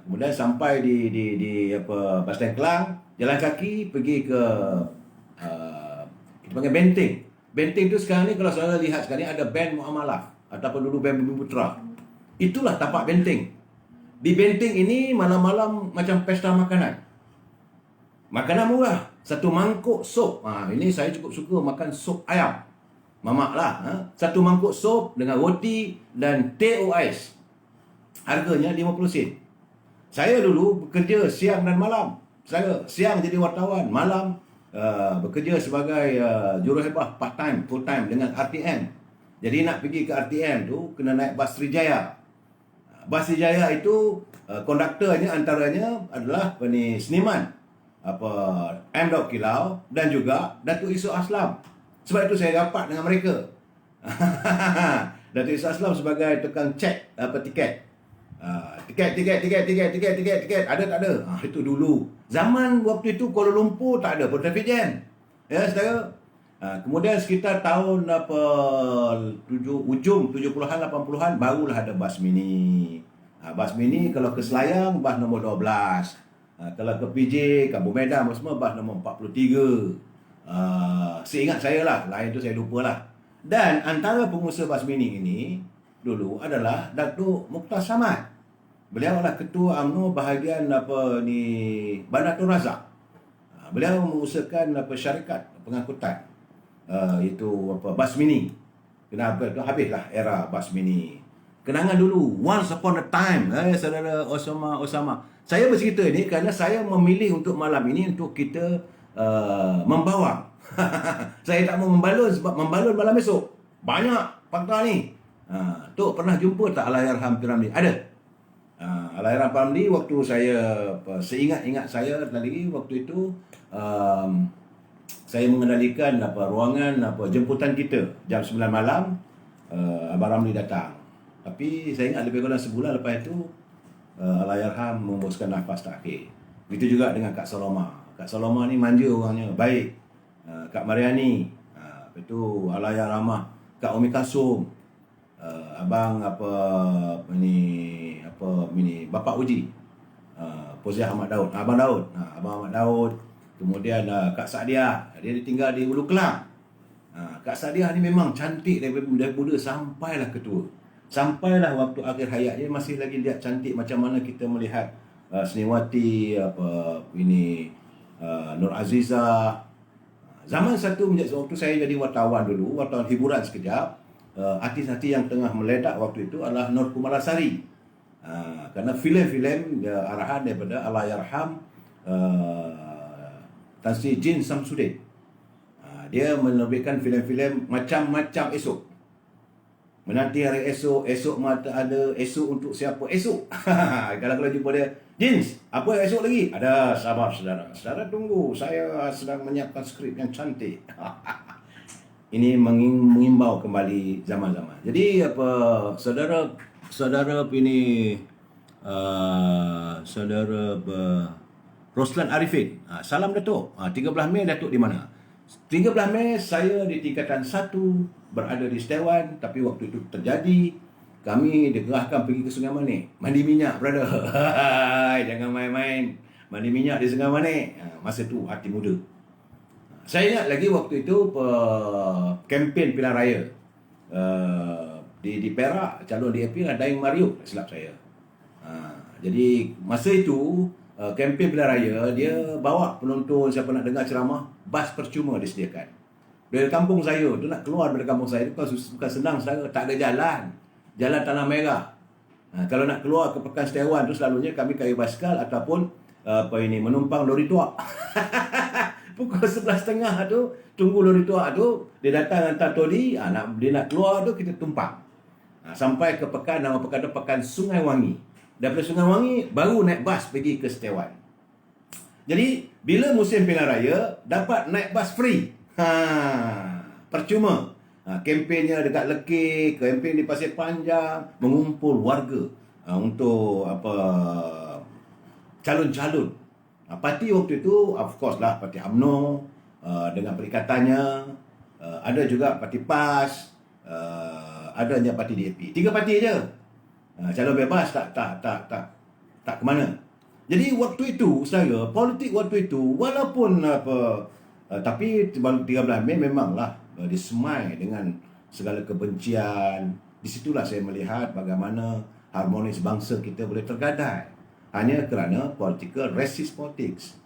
Kemudian sampai di Bas Stand Kelang, jalan kaki pergi ke kita panggil Benting. Benting tu sekarang ni kalau saudara lihat sekarang ni ada band Muamalah ataupun dulu band Bumi Putra. Itulah tapak Benting. Di Benting ini malam-malam macam pesta makanan. Makanan murah. 1 mangkuk sup. Ini saya cukup suka makan sup ayam. Mamak lah. 1 mangkuk sup dengan roti dan teh ais. Harganya 50 sen. Saya dulu bekerja siang dan malam. Saya siang jadi wartawan, malam bekerja sebagai juruhebah part time, full time dengan RTM. Jadi nak pergi ke RTM tu kena naik bas Srijaya. Bas Srijaya itu konduktornya antaranya adalah seniman M. Kilau dan juga Datuk Isu Aslam. Sebab itu saya rapat dengan mereka. Datuk Isu Aslam sebagai tukang cek tiket. Tiket ada tak ada? Itu dulu. Zaman waktu itu Kuala Lumpur tak ada pun traffic jam. Ya, saudara. Kemudian sekitar tahun ujung 70-an 80-an barulah ada bas mini. Bas mini kalau ke Selayang bas nombor 12. Kalau ke PJ, Kampung Medan semua bas nombor 43. Seingat saya lah, lain tu saya lupa lah. Dan antara pengusaha bas mini ini dulu adalah Datuk Mukhtar Samad. Beliau adalah ketua UMNO bahagian Bandar Tun Razak. Beliau mengusahakan syarikat pengangkutan itu bas mini. Kenapa habislah era bas mini. Kenangan dulu, once upon a time, saudara Osama. Saya bercerita ini kerana saya memilih untuk malam ini untuk kita membawang Saya tak mau membalun sebab membalun malam esok. Banyak fakta ni. Tok pernah jumpa tak Allahyarham P. Ramlee? Ada. Allahyarham P. Ramlee waktu saya, seingat-ingat saya tadi, waktu itu saya mengendalikan ruangan jemputan kita jam 9 malam. Abang Ramlee datang. Tapi saya ingat lebih kurang sebulan lepas itu Allahyarham memboskan nafas terakhir. Begitu juga dengan Kak Saloma. Kak Saloma ni manja orangnya, baik. Kak Mariani, lepas tu Allahyarhamah Kak Umi Kasum, abang Bapak Uji, Poziah Ahmad Daud, Abang Daud, Abang Ahmad Daud. Kemudian Kak Sadiah, dia tinggal di Ulu Kelang. Kak Sadiah ni memang cantik dari muda sampailah ketua. Sampailah waktu akhir hayat dia masih lagi lihat cantik macam mana kita melihat Seniwati, Nur Azizah. Zaman satu waktu saya jadi wartawan dulu, wartawan hiburan sekejap, artis-artis yang tengah meledak waktu itu adalah Nur Kumalasari. Kerana filem-filem arahan daripada Allahyarham Tan Sri Jin Samsudin. Dia menerbitkan filem-filem macam-macam esok. Menanti hari esok, esok mata ada, esok untuk siapa esok. Kalau jumpa dia, Jins, apa esok lagi? Ada, sabar saudara. Saudara tunggu, saya sedang menyiapkan skrip yang cantik. Ini mengimbau kembali zaman-zaman. Jadi saudara ini saudara Roslan Arifin. Salam Datuk. 13 Mei Datuk di mana? 13 Mei saya di tingkatan 1 berada di Setiawan, tapi waktu itu terjadi kami dikerahkan pergi ke Sungai Manik. Mandi minyak, brother. Jangan main-main. Mandi minyak di Sungai Manik. Masa tu hati muda. Saya ingat lagi waktu itu kempen pilihan raya. Di Perak, calon DAP adalah Daeng Mario, tak silap saya. Jadi masa itu kempen pilihan raya, dia bawa penonton, siapa nak dengar ceramah, bas percuma disediakan. Dari kampung saya tu, nak keluar dari kampung saya bukan senang, saudara. Tak ada jalan. Jalan tanah merah. Kalau nak keluar ke Pekan Setiawan tu selalunya kami kayu basikal ataupun menumpang lori tua. Pukul 11.30 tu tunggu lori tua tu, dia datang hantar toli, dia nak keluar tu kita tumpang. Sampai ke pekan, nama pekan tu Pekan Sungai Wangi. Daripada Sungai Wangi baru naik bas pergi ke Setiawan. Jadi bila musim pilihan raya dapat naik bas free. Percuma. Kempennya dekat Lekir, kempen di Pasir Panjang, mengumpul warga untuk calon-calon. Parti waktu itu of course lah Parti UMNO dengan perikatannya, ada juga Parti PAS, ada je Parti DAP. 3 parti je. Calon bebas tak ke mana. Jadi waktu itu saya politik waktu itu walaupun tapi 13 Mei memanglah disemai dengan segala kebencian. Disitulah saya melihat bagaimana harmonis bangsa kita boleh tergadai hanya kerana political racist politics.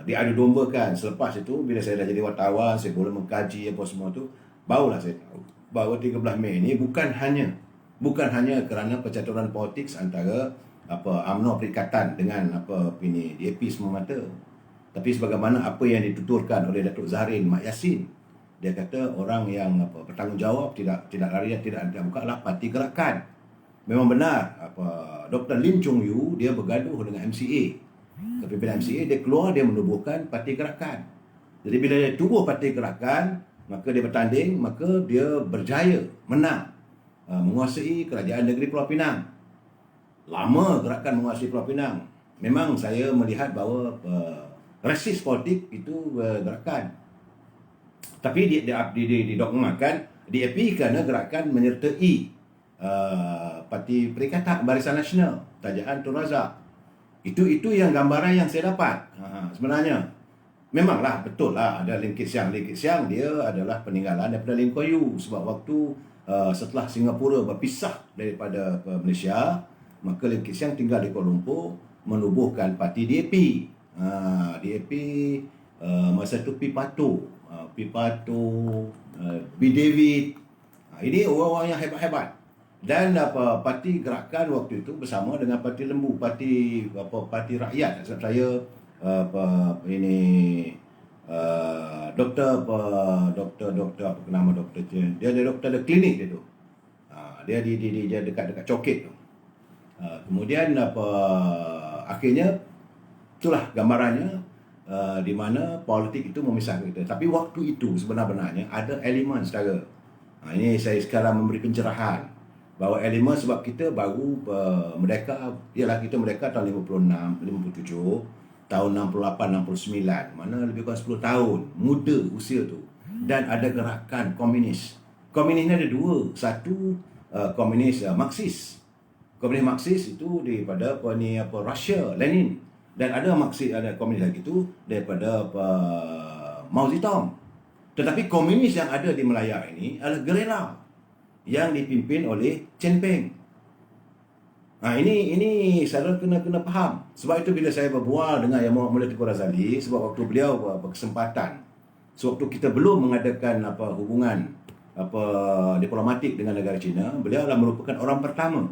Diadu dombakan. Selepas itu bila saya dah jadi wartawan, saya boleh mengkaji apa semua tu, barulah saya tahu bahawa 13 Mei ini bukan hanya kerana percaturan politik antara UMNO Perikatan dengan DAP semua mata. Tapi sebagaimana apa yang dituturkan oleh Datuk Zahrin Mak Yassin, dia kata orang yang bertanggungjawab tidak lari, tidak buka adalah Parti Gerakan. Memang benar Dr. Lim Chong Yu dia bergaduh dengan MCA. Kepimpinan MCA dia keluar, dia menubuhkan Parti Gerakan. Jadi bila dia tubuh Parti Gerakan, maka dia bertanding, maka dia berjaya menang, menguasai kerajaan negeri Pulau Pinang. Lama Gerakan menguasai Pulau Pinang. Memang saya melihat bahawa racist politik itu Gerakan. Tapi didogmakan DAP kerana Gerakan menyertai Parti Perikatan Barisan Nasional, Tajaan Tun Razak. Itu yang gambaran yang saya dapat. Sebenarnya memanglah betul lah ada Lim Kit Siang. Lim Kit Siang dia adalah peninggalan daripada Lim Kuan Yew, sebab waktu setelah Singapura berpisah daripada Malaysia, maka Lim Kit Siang tinggal di Kuala Lumpur menubuhkan Parti DAP. DAP masa tu P. Pato, B. David. Ini orang-orang yang hebat-hebat. Dan Parti Gerakan waktu itu bersama dengan Parti Lembu, Parti Rakyat. Sebab saya doktor apa nama doktor dia ada doktor ada klinik dia tu. Dia dia dekat Coket tu. Kemudian akhirnya itulah gambarannya di mana politik itu memisahkan kita. Tapi waktu itu sebenarnya ada elemen saudara. Ini saya sekarang memberi pencerahan bahawa elemen sebab kita baru merdeka, ialah kita merdeka tahun 56, 57, tahun 68, 69, mana lebih kurang 10 tahun, muda usia tu. Dan ada gerakan komunis. Komunis ni ada dua, satu komunis Marxis. Komunis Marxis itu daripada Rusia, Lenin. Dan ada komunis lagi tu daripada Mao Zedong. Tetapi komunis yang ada di Melaya ini adalah gerila yang dipimpin oleh Chen Peng. Ini saudara kena faham. Sebab itu bila saya berbual dengan Yang Mulia Tengku Razali, sebab waktu beliau berkesempatan, sewaktu kita belum mengadakan hubungan diplomatik dengan negara China, beliau adalah merupakan orang pertama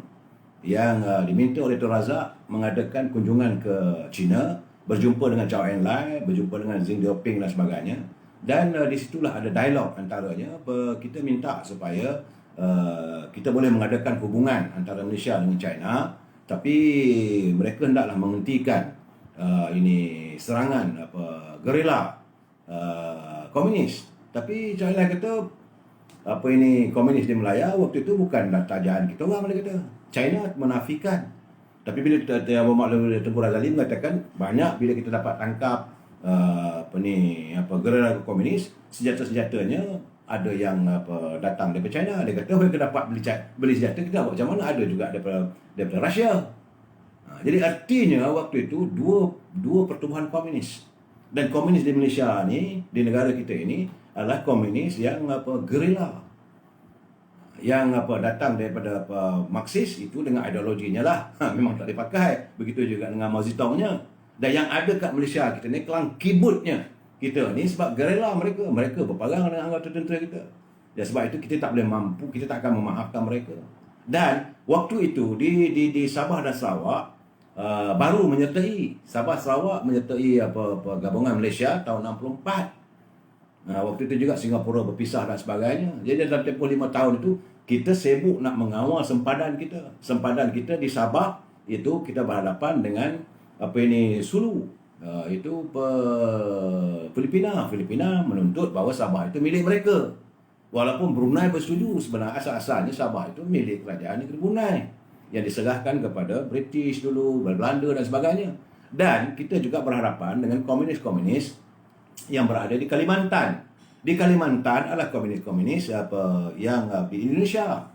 yang diminta oleh Tun Razak mengadakan kunjungan ke China, berjumpa dengan Zhou Enlai, berjumpa dengan Xi Jinping dan sebagainya. Dan di situlah ada dialog antaranya. Kita minta supaya kita boleh mengadakan hubungan antara Malaysia dengan China, tapi mereka hendaklah menghentikan ini serangan gerila komunis. Tapi China kata komunis di Melaya waktu itu bukan tajaan kita orang, mereka kata. China menafikan. Tapi bila Yang Mulia Tengku Razali mengatakan banyak bila kita dapat tangkap gerila komunis, senjata-senjatanya ada yang datang daripada China. Dia kata mereka dapat beli senjata kita buat macam mana, ada juga daripada Rusia. Jadi artinya waktu itu dua pertubuhan komunis. Dan komunis di Malaysia ni, di negara kita ini adalah komunis yang gerila, yang datang daripada Marxis itu dengan ideologinya lah. Memang tak dipakai. Begitu juga dengan Mao Zedongnya. Dan yang ada kat Malaysia kita ni kelang kibutnya kita ni sebab gerila mereka berperang dengan anggota tentera kita. Dan sebab itu kita tak boleh mampu, kita tak akan memaafkan mereka. Dan waktu itu di Sabah dan Sarawak baru menyertai Sabah Sarawak menyertai gabungan Malaysia tahun 64. Waktu itu juga Singapura berpisah dan sebagainya. Jadi dalam tempoh 5 tahun itu kita sibuk nak mengawal sempadan kita. Sempadan kita di Sabah itu kita berhadapan dengan Sulu. Itu Filipina menuntut bahawa Sabah itu milik mereka. Walaupun Brunei bersetuju, sebenarnya asal-asalnya Sabah itu milik kerajaan negeri Brunei yang diserahkan kepada British dulu, Belanda dan sebagainya. Dan kita juga berhadapan dengan komunis-komunis yang berada di Kalimantan. Di Kalimantan adalah komunis-komunis yang di Indonesia.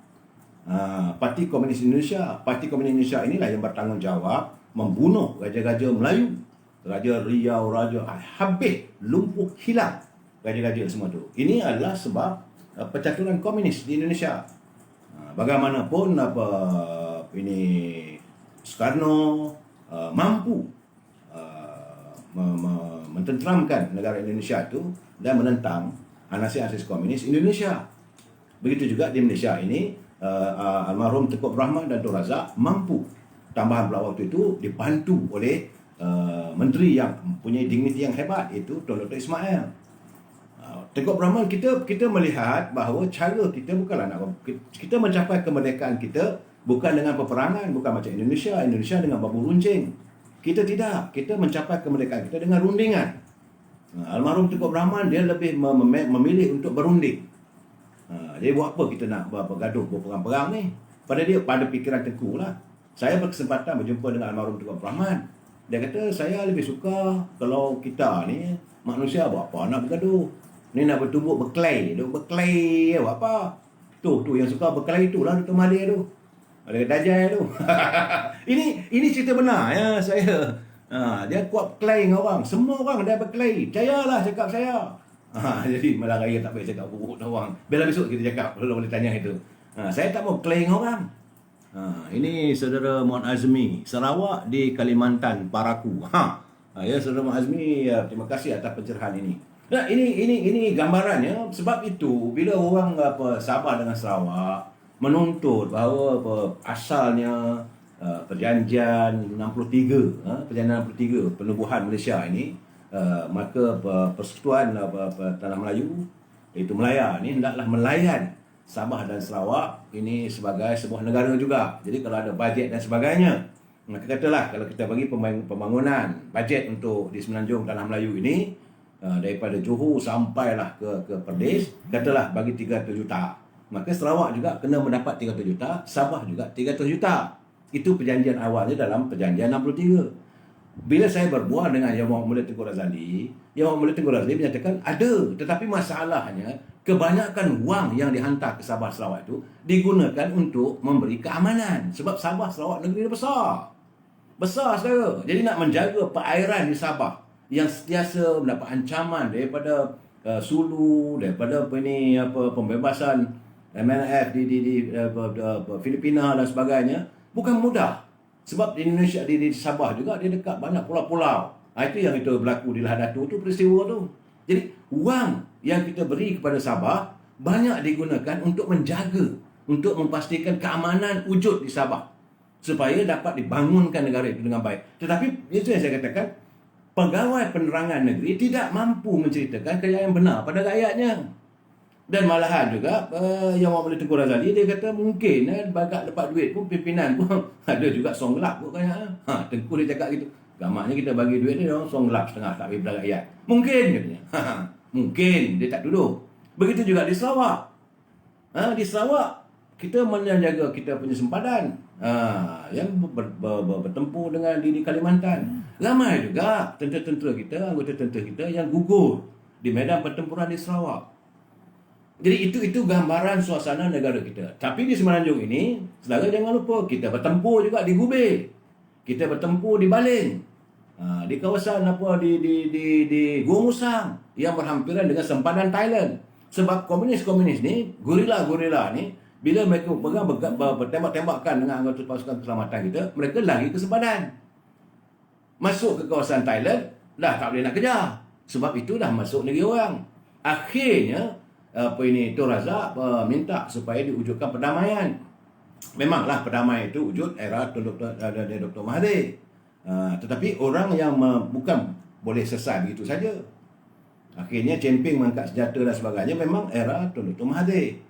Parti Komunis Indonesia. Parti Komunis Indonesia inilah yang bertanggungjawab membunuh raja-raja Melayu. Raja Riau, habis, lumpuh, hilang raja-raja semua tu. Ini adalah sebab percaturan komunis di Indonesia. Bagaimanapun Soekarno mampu mententeramkan negara Indonesia itu dan menentang anarkis komunis Indonesia. Begitu juga di Malaysia ini almarhum Tengku Abdul Rahman dan Tun Razak mampu. Tambahan pula waktu itu dibantu oleh menteri yang mempunyai dignity yang hebat, iaitu Tun Dr. Ismail. Tengku Abdul Rahman, kita melihat bahawa cara kita bukanlah kita mencapai kemerdekaan kita bukan dengan peperangan, bukan macam Indonesia dengan bambu runcing. Kita tidak, kita mencapai kemerdekaan kita dengan rundingan. Almarhum Tengku Abdul Rahman dia lebih memilih untuk berunding. Jadi buat apa kita nak bergaduh berperang-perang ni? Pada fikiran Tengku lah. Saya berkesempatan berjumpa dengan almarhum Tengku Abdul Rahman. Dia kata saya lebih suka kalau kita ni manusia buat apa nak bergaduh. Ni nak bertumbuk berkelahi, buat apa? Tu yang suka berkelahi tu lah Dr. Mahathir tu. Ada Dajjal tu. Ini cerita benar ya saya. Dia kuat berkelahi dengan orang. Semua orang dia berkelahi. Percayalah cakap saya. Jadi malah raya tak payah cakap buruk dengan orang. Bila besok kita cakap, kalau boleh tanya itu. Saya tak mau berkelahi dengan orang. Ini saudara Muhammad Azmi, Sarawak di Kalimantan, Paraku. Ya saudara Muhammad Azmi, terima kasih atas pencerahan ini. Nah, ini gambarannya. Sebab itu bila orang Sabah dengan Sarawak menuntut bahawa asalnya perjanjian 63, perjanjian 63 penubuhan Malaysia ini maka Persekutuan Tanah Melayu iaitu Melaya ni hendaklah melayan Sabah dan Sarawak ini sebagai sebuah negara juga. Jadi kalau ada bajet dan sebagainya, maka katalah kalau kita bagi pembangunan bajet untuk di Semenanjung Tanah Melayu ini daripada Johor sampailah ke Perlis, katalah bagi 300 juta. Maka Sarawak juga kena mendapat 300 juta, Sabah juga 300 juta. Itu perjanjian awalnya dalam perjanjian 63. Bila saya berbual dengan Yang Mohd Mulia Tengku Razali, Yang Mohd Mulia Tengku Razali menyatakan ada, tetapi masalahnya kebanyakan wang yang dihantar ke Sabah Sarawak itu digunakan untuk memberi keamanan. Sebab Sabah Sarawak negeri besar. Besar saudara. Jadi nak menjaga perairan di Sabah yang sentiasa mendapat ancaman daripada Sulu, daripada pembebasan MNF di Filipina dan sebagainya, bukan mudah. Sebab di Indonesia, di Sabah juga dia dekat banyak pulau-pulau. Itu yang itu berlaku di Lahad Datu tu, peristiwa tu. Jadi wang yang kita beri kepada Sabah banyak digunakan untuk menjaga, untuk memastikan keamanan wujud di Sabah supaya dapat dibangunkan negara itu dengan baik. Tetapi itu yang saya katakan, pegawai penerangan negeri tidak mampu menceritakan kejayaan benar pada rakyatnya. Dan malahan juga Yang Mohd Mulia Tengku Razali dia kata mungkin bagat dapat duit pun pimpinan pun ada juga song gelap pun kan. Tengku dia cakap gitu. Gamaknya kita bagi duit ni orang song gelap setengah tak bagi pada rakyat. Mungkin katanya. Mungkin dia tak tuduh. Begitu juga di Sarawak. Di Sarawak kita menjaga kita punya sempadan. Yang bertempur dengan di Kalimantan. Ramai juga tentera-tentera kita, anggota tentera kita yang gugur di medan pertempuran di Sarawak. Jadi itu gambaran suasana negara kita. Tapi di Semenanjung ini, saudara jangan lupa kita bertempur juga di Gubeh. Kita bertempur di Baling. Di kawasan di Gua Musang yang berhampiran dengan sempadan Thailand. Sebab komunis-komunis ni, gorila-gorila ni, bila mereka pegang bertembak-tembakan dengan anggota pasukan keselamatan kita, mereka lari ke sempadan. Masuk ke kawasan Thailand, dah tak boleh nak kejar. Sebab itu dah masuk negeri orang. Akhirnya Tun Razak minta supaya diwujudkan perdamaian. Memanglah perdamaian itu wujud era Dr. Mahathir. Tetapi orang yang bukan boleh selesai begitu saja. Akhirnya camping mengangkat senjata dan sebagainya memang era Dr. Mahathir.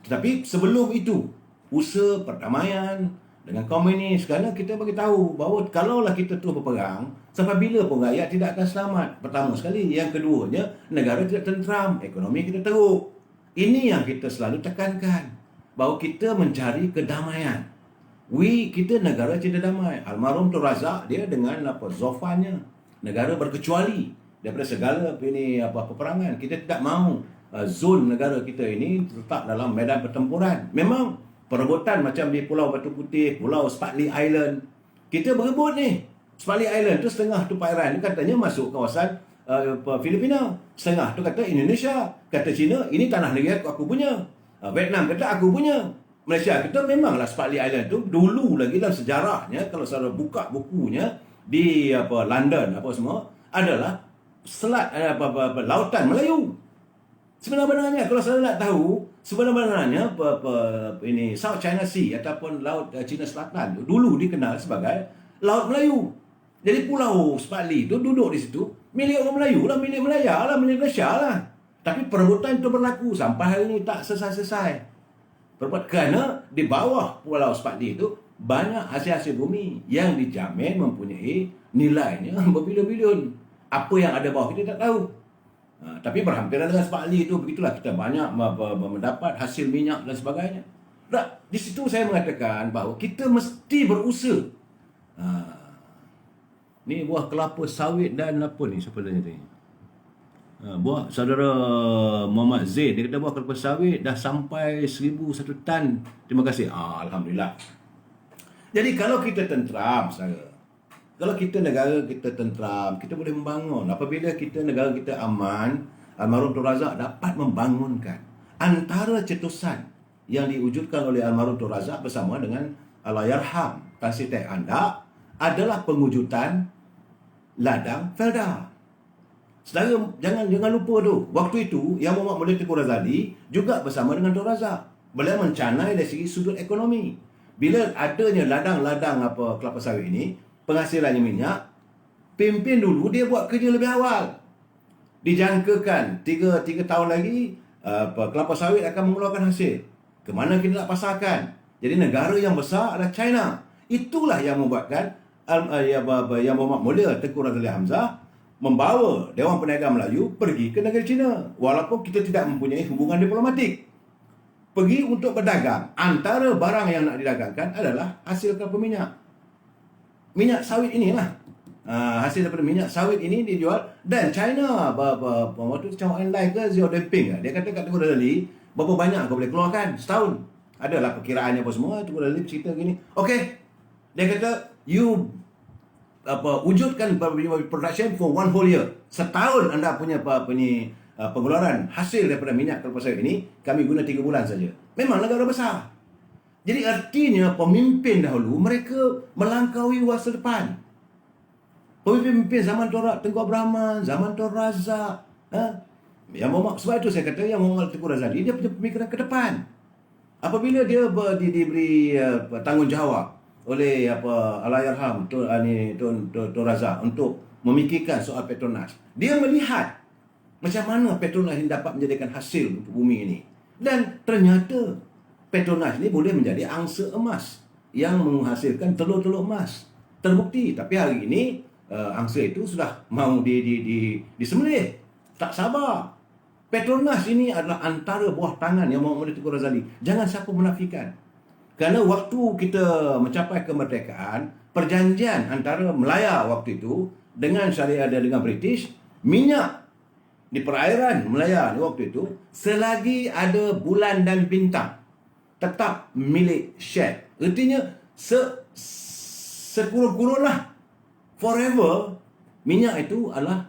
Tetapi sebelum itu, usaha perdamaian dengan komunis, kerana kita bagi tahu bahawa kalaulah kita terus berperang, sampai bila pun rakyat tidak akan selamat. Pertama sekali. Yang keduanya, negara tidak tenteram, ekonomi kita teruk. Ini yang kita selalu tekankan, bahawa kita mencari kedamaian. Kita negara tidak damai. Almarhum Tun Razak, dia dengan zofannya, negara berkecuali daripada segala peperangan. Kita tidak mahu zon negara kita ini letak dalam medan pertempuran. Memang perebutan macam di Pulau Batu Putih, Pulau Spratly Island, kita berebut ni. Spratly Island tu setengah tu perairan ni katanya masuk kawasan Filipina, setengah tu kata Indonesia, kata China ini tanah negeri aku punya, Vietnam kata aku punya, Malaysia kata memanglah Spratly Island tu dulu lagi dalam sejarahnya, kalau saudara buka bukunya di London semua, adalah selat lautan Melayu. Sebenarnya kalau saudara nak tahu, sebenarnya ini South China Sea ataupun Laut Cina Selatan dulu dikenal sebagai Laut Melayu. Jadi Pulau Spratly itu duduk di situ milik orang Melayu lah, milik Melaya lah, milik Malaysia lah. Tapi perebutan itu berlaku sampai hari ini tak selesai-selesai. Kerana di bawah Pulau Spratly itu banyak hasil-hasil bumi yang dijamin mempunyai nilainya berbilion-bilion. Apa yang ada bawah kita tak tahu. Tapi berhampiran dengan Spratly itu, begitulah kita banyak mendapat hasil minyak dan sebagainya. Di situ saya mengatakan bahawa kita mesti berusaha. Ni buah kelapa sawit dan apa ni, siapa tanya tadi? Buah saudara Muhammad Zain, dia kata buah kelapa sawit dah sampai 1,001 tan. Terima kasih. Alhamdulillah. Jadi kalau kita tenteram, saudara, kalau kita negara kita tenteram, kita boleh membangun. Apabila kita negara kita aman, almarhum Tun Razak dapat membangunkan. Antara cetusan yang diwujudkan oleh almarhum Tun Razak bersama dengan Allahyarham Tan Sri Tek Andak adalah pengujudan ladang Felda. Saudara jangan lupa tu. Waktu itu Yang Mohd Mulia Tengku Razali juga bersama dengan Tun Razak. Beliau mencanai dari segi sudut ekonomi. Bila adanya ladang-ladang kelapa sawit ini, penghasilannya minyak, pimpin dulu, dia buat kerja lebih awal. Dijangkakan 3 tahun lagi kelapa sawit akan mengeluarkan hasil. Kemana kita nak pasarkan? Jadi negara yang besar adalah China. Itulah yang membuatkan yang Muhammad Mulia Tengku Razali Hamzah membawa Dewan Perniagaan Melayu pergi ke negara China. Walaupun kita tidak mempunyai hubungan diplomatik. Pergi untuk berdagang. Antara barang yang nak didagangkan adalah hasil kelapa minyak. Minyak sawit inilah. Hasil daripada minyak sawit ini dijual. Dan China, waktu macam online ke zero dumping. Dia kata kat Tengku Razali, berapa banyak kau boleh keluarkan setahun. Adalah perkiraannya apa semua. Tengku Razali cerita gini. Okey. Dia kata, you wujudkan production for 1 whole year. Setahun anda punya pengeluaran hasil daripada minyak kelapa sawit ini, kami guna 3 bulan saja. Memang negara besar. Jadi artinya pemimpin dahulu mereka melangkaui masa depan. Pemimpin zaman Tengku Abdul Rahman, zaman Tun Razak, sebab itu saya kata yang Muhammad Tengku Razali dia punya pemikiran ke depan. Apabila dia diberi tanggungjawab oleh Allahyarham Tun Razak untuk memikirkan soal Petronas, dia melihat macam mana Petronas ini dapat menjadikan hasil untuk bumi ini. Dan ternyata Petronas ini boleh menjadi angsa emas yang menghasilkan telur-telur emas. Terbukti. Tapi hari ini angsa itu sudah mau disembelih. Tak sabar. Petronas ini adalah antara buah tangan yang Muhammad Tengku Razali. Jangan siapa menafikan. Kerana waktu kita mencapai kemerdekaan, perjanjian antara Melaya waktu itu dengan Syariah dan dengan British, minyak di perairan Melaya waktu itu, selagi ada bulan dan bintang, tetap milik share. Artinya, sekurang-kurang lah, forever, minyak itu adalah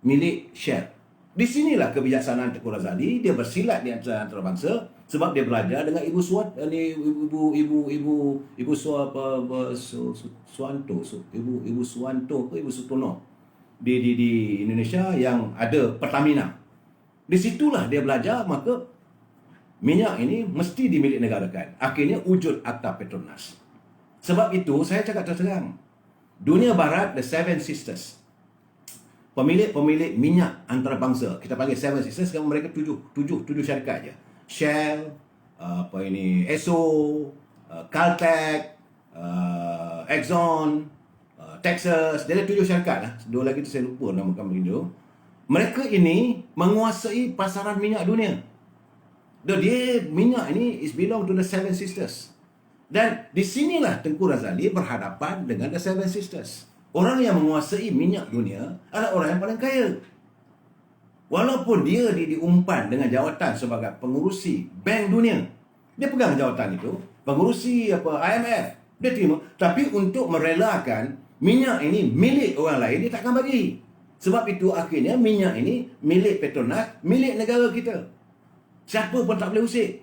milik share. Di sinilah kebijaksanaan Tengku Razali. Dia bersilat di antara bangsa sebab dia belajar dengan Ibu Suwanto, Ibu Sutono di Indonesia yang ada Pertamina. Di situlah dia belajar, maka minyak ini mesti dimiliki negarakan. Akhirnya wujud Akta Petronas. Sebab itu saya cakap terus terang, dunia barat, the Seven Sisters, pemilik minyak antarabangsa, kita panggil Seven Sisters, sekarang mereka tujuh syarikat je. Shell, Esso, Caltech, Exxon, Texas. Dia ada 7 syarikat lah. 2 lagi tu saya lupa nama company tu. Mereka ini menguasai pasaran minyak dunia. Dia minyak ini is belong to the Seven Sisters. Dan di sinilah Tengku Razali berhadapan dengan the Seven Sisters. Orang yang menguasai minyak dunia adalah orang yang paling kaya. Walaupun dia diumpan dengan jawatan sebagai pengurusi Bank Dunia. Dia pegang jawatan itu, pengurusi IMF. Dia terima. Tapi untuk merelakan minyak ini milik orang lain, dia takkan bagi. Sebab itu akhirnya minyak ini milik Petronas, milik negara kita. Siapa pun tak boleh usik.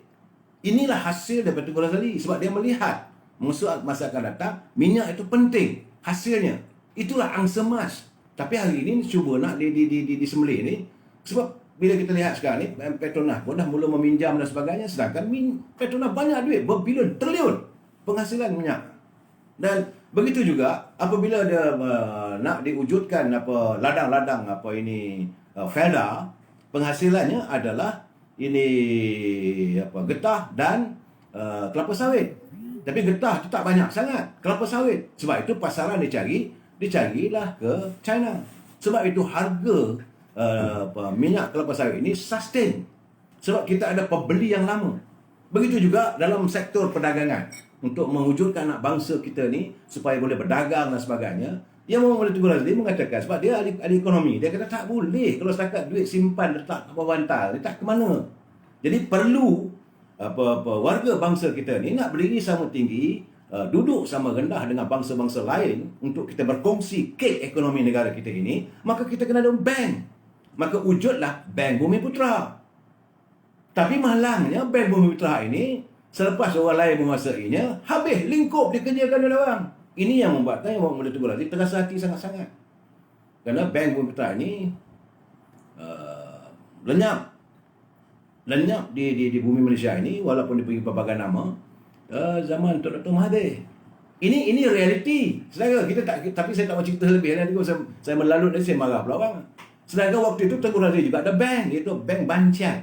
Inilah hasil daripada Tengku Razali. Sebab dia melihat masa akan datang, minyak itu penting. Hasilnya. Itulah angsa emas. Tapi hari ini cuba nak disembelih ni. Sebab bila kita lihat sekarang ni, Petronas pun dah mula meminjam dan sebagainya. Sedangkan Petronas banyak duit, berbilion, triliun penghasilan minyak. Dan begitu juga apabila dia nak diwujudkan ladang-ladang Felda, penghasilannya adalah getah dan kelapa sawit. Tapi getah tu tak banyak sangat, kelapa sawit. Sebab itu pasaran dicarilah ke China. Sebab itu harga minyak kelapa sawit ini sustain. Sebab kita ada pembeli yang lama. Begitu juga dalam sektor perdagangan. Untuk mewujudkan anak bangsa kita ni supaya boleh berdagang dan sebagainya. Yang Muhammad Tengku Razali mengatakan, sebab dia ahli ekonomi, dia kata tak boleh kalau setakat duit simpan letak bawah bantal, dia tak ke mana. Jadi perlu warga bangsa kita ni nak berdiri sama tinggi, duduk sama rendah dengan bangsa-bangsa lain untuk kita berkongsi kek ekonomi negara kita ini. Maka kita kena ada bank. Maka wujudlah Bank Bumi Putra. Tapi malangnya Bank Bumi Putra ini, selepas orang lain menguasainya, habis lingkup dikerjakan oleh orang. Ini yang membuatkan Muhammad Tengku Razali terasa hati sangat-sangat. Kerana Bank Bumi Putra ini lenyap di bumi Malaysia ini, walaupun dia pergi berbagai nama. Zaman Dr. Mahathir, Ini realiti. Saudara, kita tak, tapi saya tak mau cerita lebih nanti kalau saya melalut nanti saya marah pula orang. Sedangkan waktu itu Tengku Razak juga ada bank, iaitu Bank Banchan.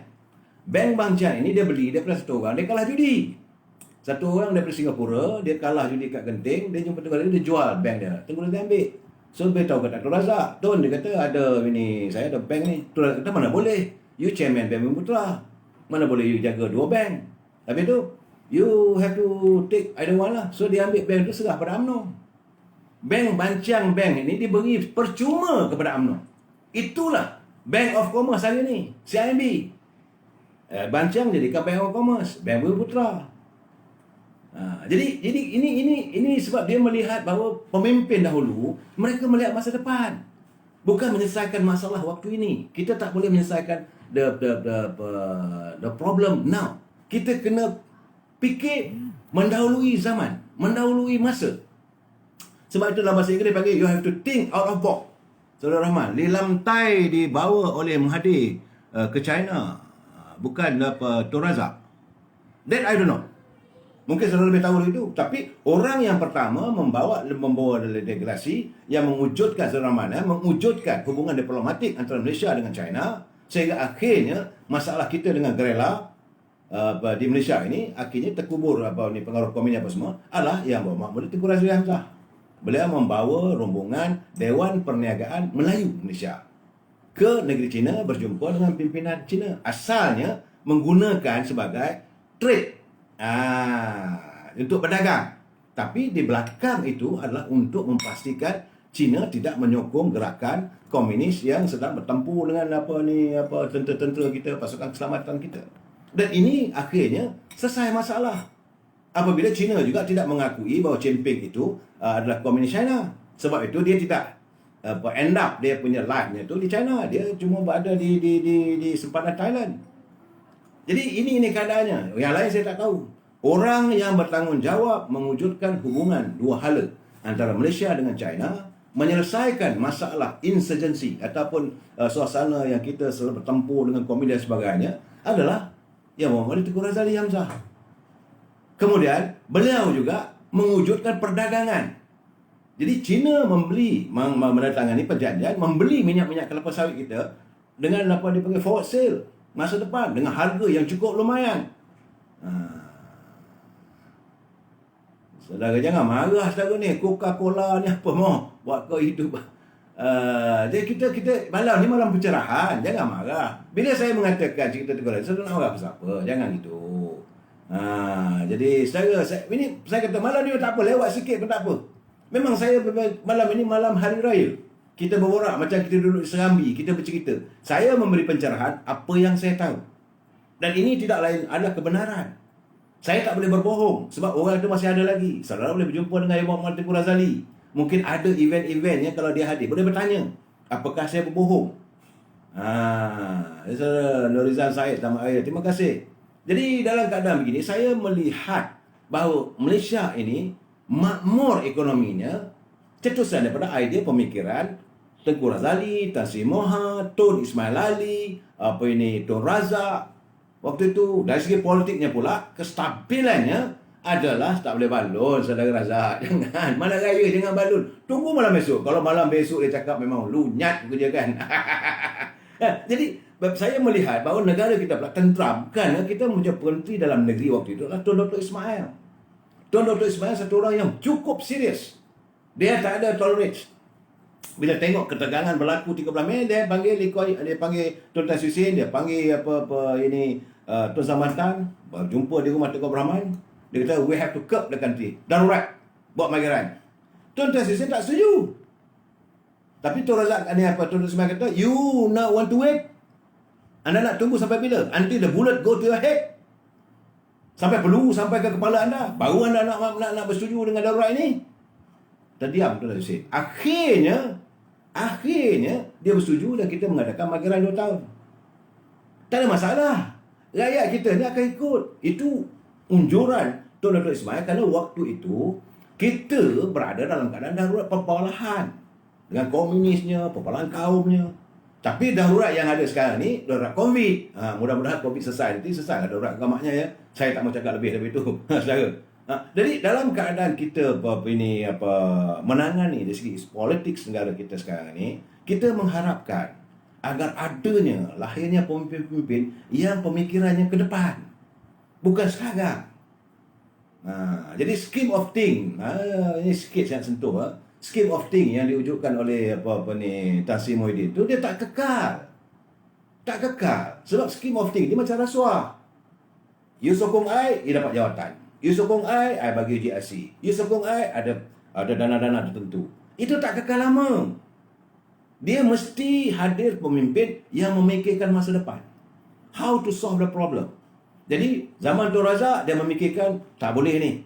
Bank Banchan ini dia beli daripada satu orang, dia kalah judi. Satu orang daripada Singapura, dia kalah judi kat Genting, dia jumpa Tengku Razak, dia jual bank dia. Tengku Razak ambil. So dia tahu kata Tun Razak, Tun, dia kata ada ini, saya ada bank ni. Tun Razak kata mana boleh. You chairman Bank Bumiputera. Mana boleh you jaga dua bank. Habis tu you have to take either one lah. So dia ambil bank tu serah pada UMNO. Bank Banchan Bank ini diberi percuma kepada UMNO. Itulah Bank of Commerce hari ni, CIMB. Banchan jadikan Bank of Commerce, Bank Bumiputera. Jadi ini sebab dia melihat bahawa pemimpin dahulu mereka melihat masa depan, bukan menyelesaikan masalah waktu ini. Kita tak boleh menyelesaikan the problem now. Kita kena fikir mendahului zaman, mendahului masa. Sebab itu dalam bahasa Inggeris panggil you have to think out of box. Saudara Rahman, Li Lam Tai dibawa oleh Mahathir ke China, bukan Tun Razak. That I don't know. Mungkin saudara lebih tahu itu. Tapi orang yang pertama membawa delegasi yang mewujudkan saudara Rahman, mewujudkan hubungan diplomatik antara Malaysia dengan China, sehingga akhirnya masalah kita dengan gerila di Malaysia ini akhirnya terkubur pengaruh komunis apa semua adalah yang bawa Mahmud Tengku Razak Hamzah. Beliau membawa rombongan Dewan Perniagaan Melayu Malaysia ke negeri China berjumpa dengan pimpinan China. Asalnya menggunakan sebagai trade untuk berdagang. Tapi di belakang itu adalah untuk memastikan China tidak menyokong gerakan komunis yang sedang bertempur dengan tentera-tentera kita, pasukan keselamatan kita. Dan ini akhirnya selesai masalah. Apabila China juga tidak mengakui bahawa Jinping itu adalah komunis China. Sebab itu dia tidak end up dia punya life-nya itu di China. Dia cuma berada di sempadan Thailand. Jadi ini keadaannya. Yang lain saya tak tahu. Orang yang bertanggungjawab mewujudkan hubungan dua hala antara Malaysia dengan China, menyelesaikan masalah insurgency ataupun suasana yang kita selalu bertempur dengan komunis dan sebagainya adalah Yang Muhammad Tengku Razak Hamzah. Kemudian beliau juga mewujudkan perdagangan. Jadi China menandatangani perjanjian membeli minyak kelapa sawit kita dengan apa dipanggil forward sale masa depan dengan harga yang cukup lumayan. Saudara jangan marah saudara ni, Coca-Cola ni apa mau buat kau hidup. Jadi kita malam ni malam pencerahan, jangan marah. Bila saya mengatakan cerita Tengku Razak, saya nak marah apa? Jangan gitu. Jadi saya kata malam ni tak apa, lewat sikit pun tak apa. Memang saya malam ini malam hari raya. Kita berborak macam kita duduk di Serambi, kita bercerita. Saya memberi pencerahan apa yang saya tahu. Dan ini tidak lain adalah kebenaran. Saya tak boleh berbohong sebab orang itu masih ada lagi. Saudara boleh berjumpa dengan Yang Muhammad Tengku Razak. Mungkin ada event-eventnya kalau dia hadir. Boleh bertanya, apakah saya berbohong? Saudara Nurizan Said, Tamak Raya, terima kasih. Jadi dalam keadaan begini, saya melihat bahawa Malaysia ini makmur ekonominya cetusan daripada idea pemikiran Tengku Razak, Tan Sri Moha, Tun Ismail Ali, Tun Razak. Waktu itu dari segi politiknya pula, kestabilannya adalah tak boleh balon saudara Razak. Jangan, malam raya jangan balon. Tunggu malam besok. Kalau malam besok dia cakap memang lunyat kerja kan. Jadi saya melihat bahawa negara kita pula tentram kerana kita punya menteri dalam negeri waktu itu adalah Tun Dr. Ismail. Tun Dr. Ismail satu orang yang cukup serius. Dia tak ada tolerance. Bila tengok ketegangan berlaku 13 Mei, dia panggil Tun Tan Sri Sin, dia panggil Tun Samanthan, berjumpa di rumah Tengku Abdul Rahman. Dia kata we have to curb the country. Darurat buat migrant. Tun Tan Sri Sin tak setuju. Tapi Tun Razak Tun Ismail kata, you not want to wait? Anda nak tunggu sampai bila? Until the bullet go to your head? Sampai peluru sampai ke kepala anda? Baru anda nak bersetuju dengan darurat ini? Terdiam Tun Tan Sri Sin. Akhirnya dia bersetuju dan kita mengadakan migrant 2 tahun. Tak ada masalah. Rakyat kita ni akan ikut. Itu unjuran Tun Dr. Ismail kerana waktu itu kita berada dalam keadaan darurat perbalahan dengan komunisnya, perbalahan kaumnya. Tapi darurat yang ada sekarang ni darurat COVID. Mudah-mudahan COVID selesai. Nanti selesai darurat agamanya ya. Saya tak mau cakap lebih daripada itu. Saudara. Jadi dalam keadaan kita menangani dari segi politik negara kita sekarang ni, kita mengharapkan agar adanya lahirnya pemimpin-pemimpin yang pemikirannya ke depan, bukan sekarang. Jadi scheme of thing, ini sikit saya sentuh. Scheme of thing yang diwujudkan oleh Tan Sri Muhyiddin tu dia tak kekal. Tak kekal. Sebab scheme of thing dia macam rasuah. You sokong I, you dapat jawatan. You sokong I bagi GRC. You sokong I, ada dana-dana tertentu. Itu tak kekal lama. Dia mesti hadir pemimpin yang memikirkan masa depan. How to solve the problem. Jadi, zaman Tun Razak, dia memikirkan, tak boleh ni.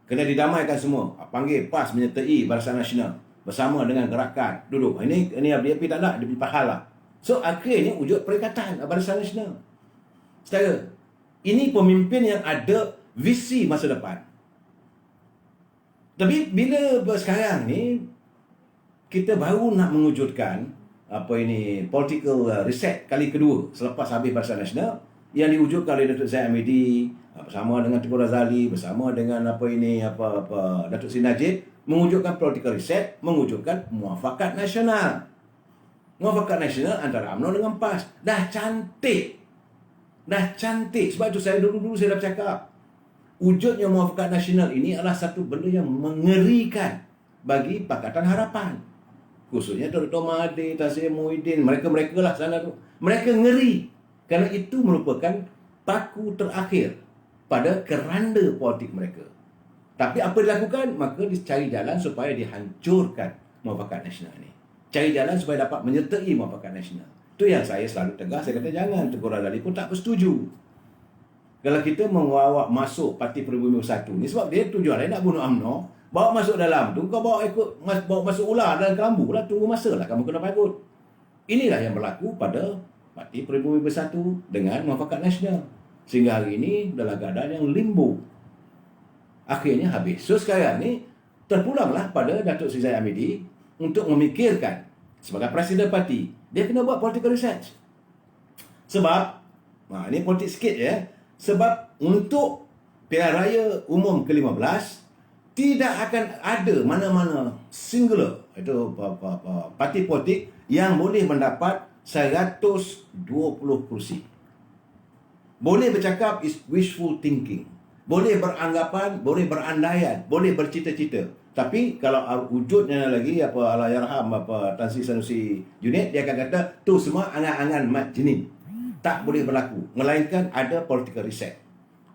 Kena didamaikan semua. Panggil PAS menyertai Barisan Nasional. Bersama dengan gerakan. Duduk. Ini dia pergi tak nak, dia pergi pahal lah. So, akhirnya wujud Perikatan Barisan Nasional. Saudara, ini pemimpin yang ada visi masa depan. Tapi bila sekarang ni kita baru nak mewujudkan political reset kali kedua selepas habis Barisan Nasional yang diwujudkan oleh Datuk Zahid Hamidi bersama dengan Tengku Razali, bersama dengan Datuk Seri Najib, mewujudkan political reset, mewujudkan muafakat nasional. Muafakat nasional antara UMNO dengan PAS. Dah cantik. Sebab itu saya dulu saya dah cakap, wujudnya muafakat nasional ini adalah satu benda yang mengerikan bagi Pakatan Harapan. Khususnya Dr. Mahathir, Tan Sri Muhyiddin, mereka lah sana tu. Mereka ngeri kerana itu merupakan paku terakhir pada keranda politik mereka. Tapi apa dilakukan? Maka dicari jalan supaya dihancurkan muafakat nasional ini. Cari jalan supaya dapat menyertai muafakat nasional. Itu yang saya selalu tegas. Saya kata jangan. Tengku Razali pun tak bersetuju kalau kita membawa masuk Parti Pribumi Bersatu ni, sebab dia tujuan dia nak bunuh UMNO. Bawa masuk dalam tu, kau bawa masuk ular dalam kelambu lah, tunggu masa lah kamu kena pagut. Inilah yang berlaku pada Parti Pribumi Bersatu dengan muafakat nasional. Sehingga hari ini dalam keadaan yang limbo. Akhirnya habis. So sekarang ni terpulanglah pada Datuk Seri Zahid Hamidi untuk memikirkan sebagai Presiden Parti, dia kena buat political research. Sebab, ini politik sikit ya. Sebab untuk pilihan raya umum ke-15 tidak akan ada mana-mana singular itu parti politik yang boleh mendapat 120 kursi. Boleh bercakap is wishful thinking. Boleh beranggapan, boleh berandaian, boleh bercita-cita. Tapi kalau wujudnya lagi Allahyarham Tan Sri Sanusi Junid, dia akan kata tu semua angan-angan mat jenin. Tak boleh berlaku melainkan ada political reset.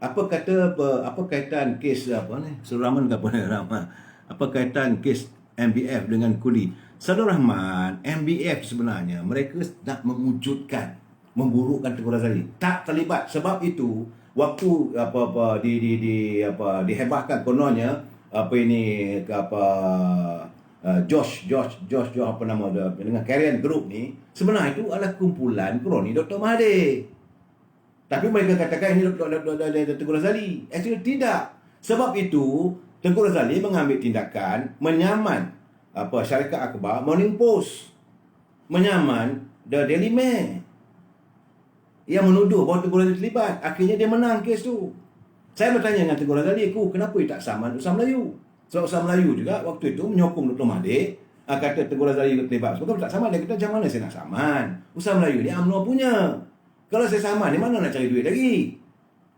Apa kaitan kes Saudara Rahman ke apa kaitan kes MBF dengan Kuli? Saudara Rahman, MBF sebenarnya mereka nak mewujudkan memburukkan Tengku Razali. Tak terlibat. Sebab itu waktu dihebahkan kononnya Josh apa nama dia dengan Carrion Group ni, sebenarnya itu adalah kumpulan kroni Dr. Mahathir. Tapi mereka katakan ini Tengku Razali. Actually tidak. Sebab itu Tengku Razali mengambil tindakan menyaman syarikat akhbar Morning Post, menyaman The Daily Mail yang menuduh bahawa Tengku Razali terlibat. Akhirnya dia menang kes tu. Saya bertanya dengan Tengku Razali, kenapa dia tak saman Usaha Melayu? Sebab Usaha Melayu juga waktu itu menyokong Dr. Mahathir, kata Tengku Razali terlibat. Sebab tak saman, dia kata macam mana saya nak saman? Usaha Melayu ni UMNO punya. Kalau saya saman, di mana nak cari duit lagi?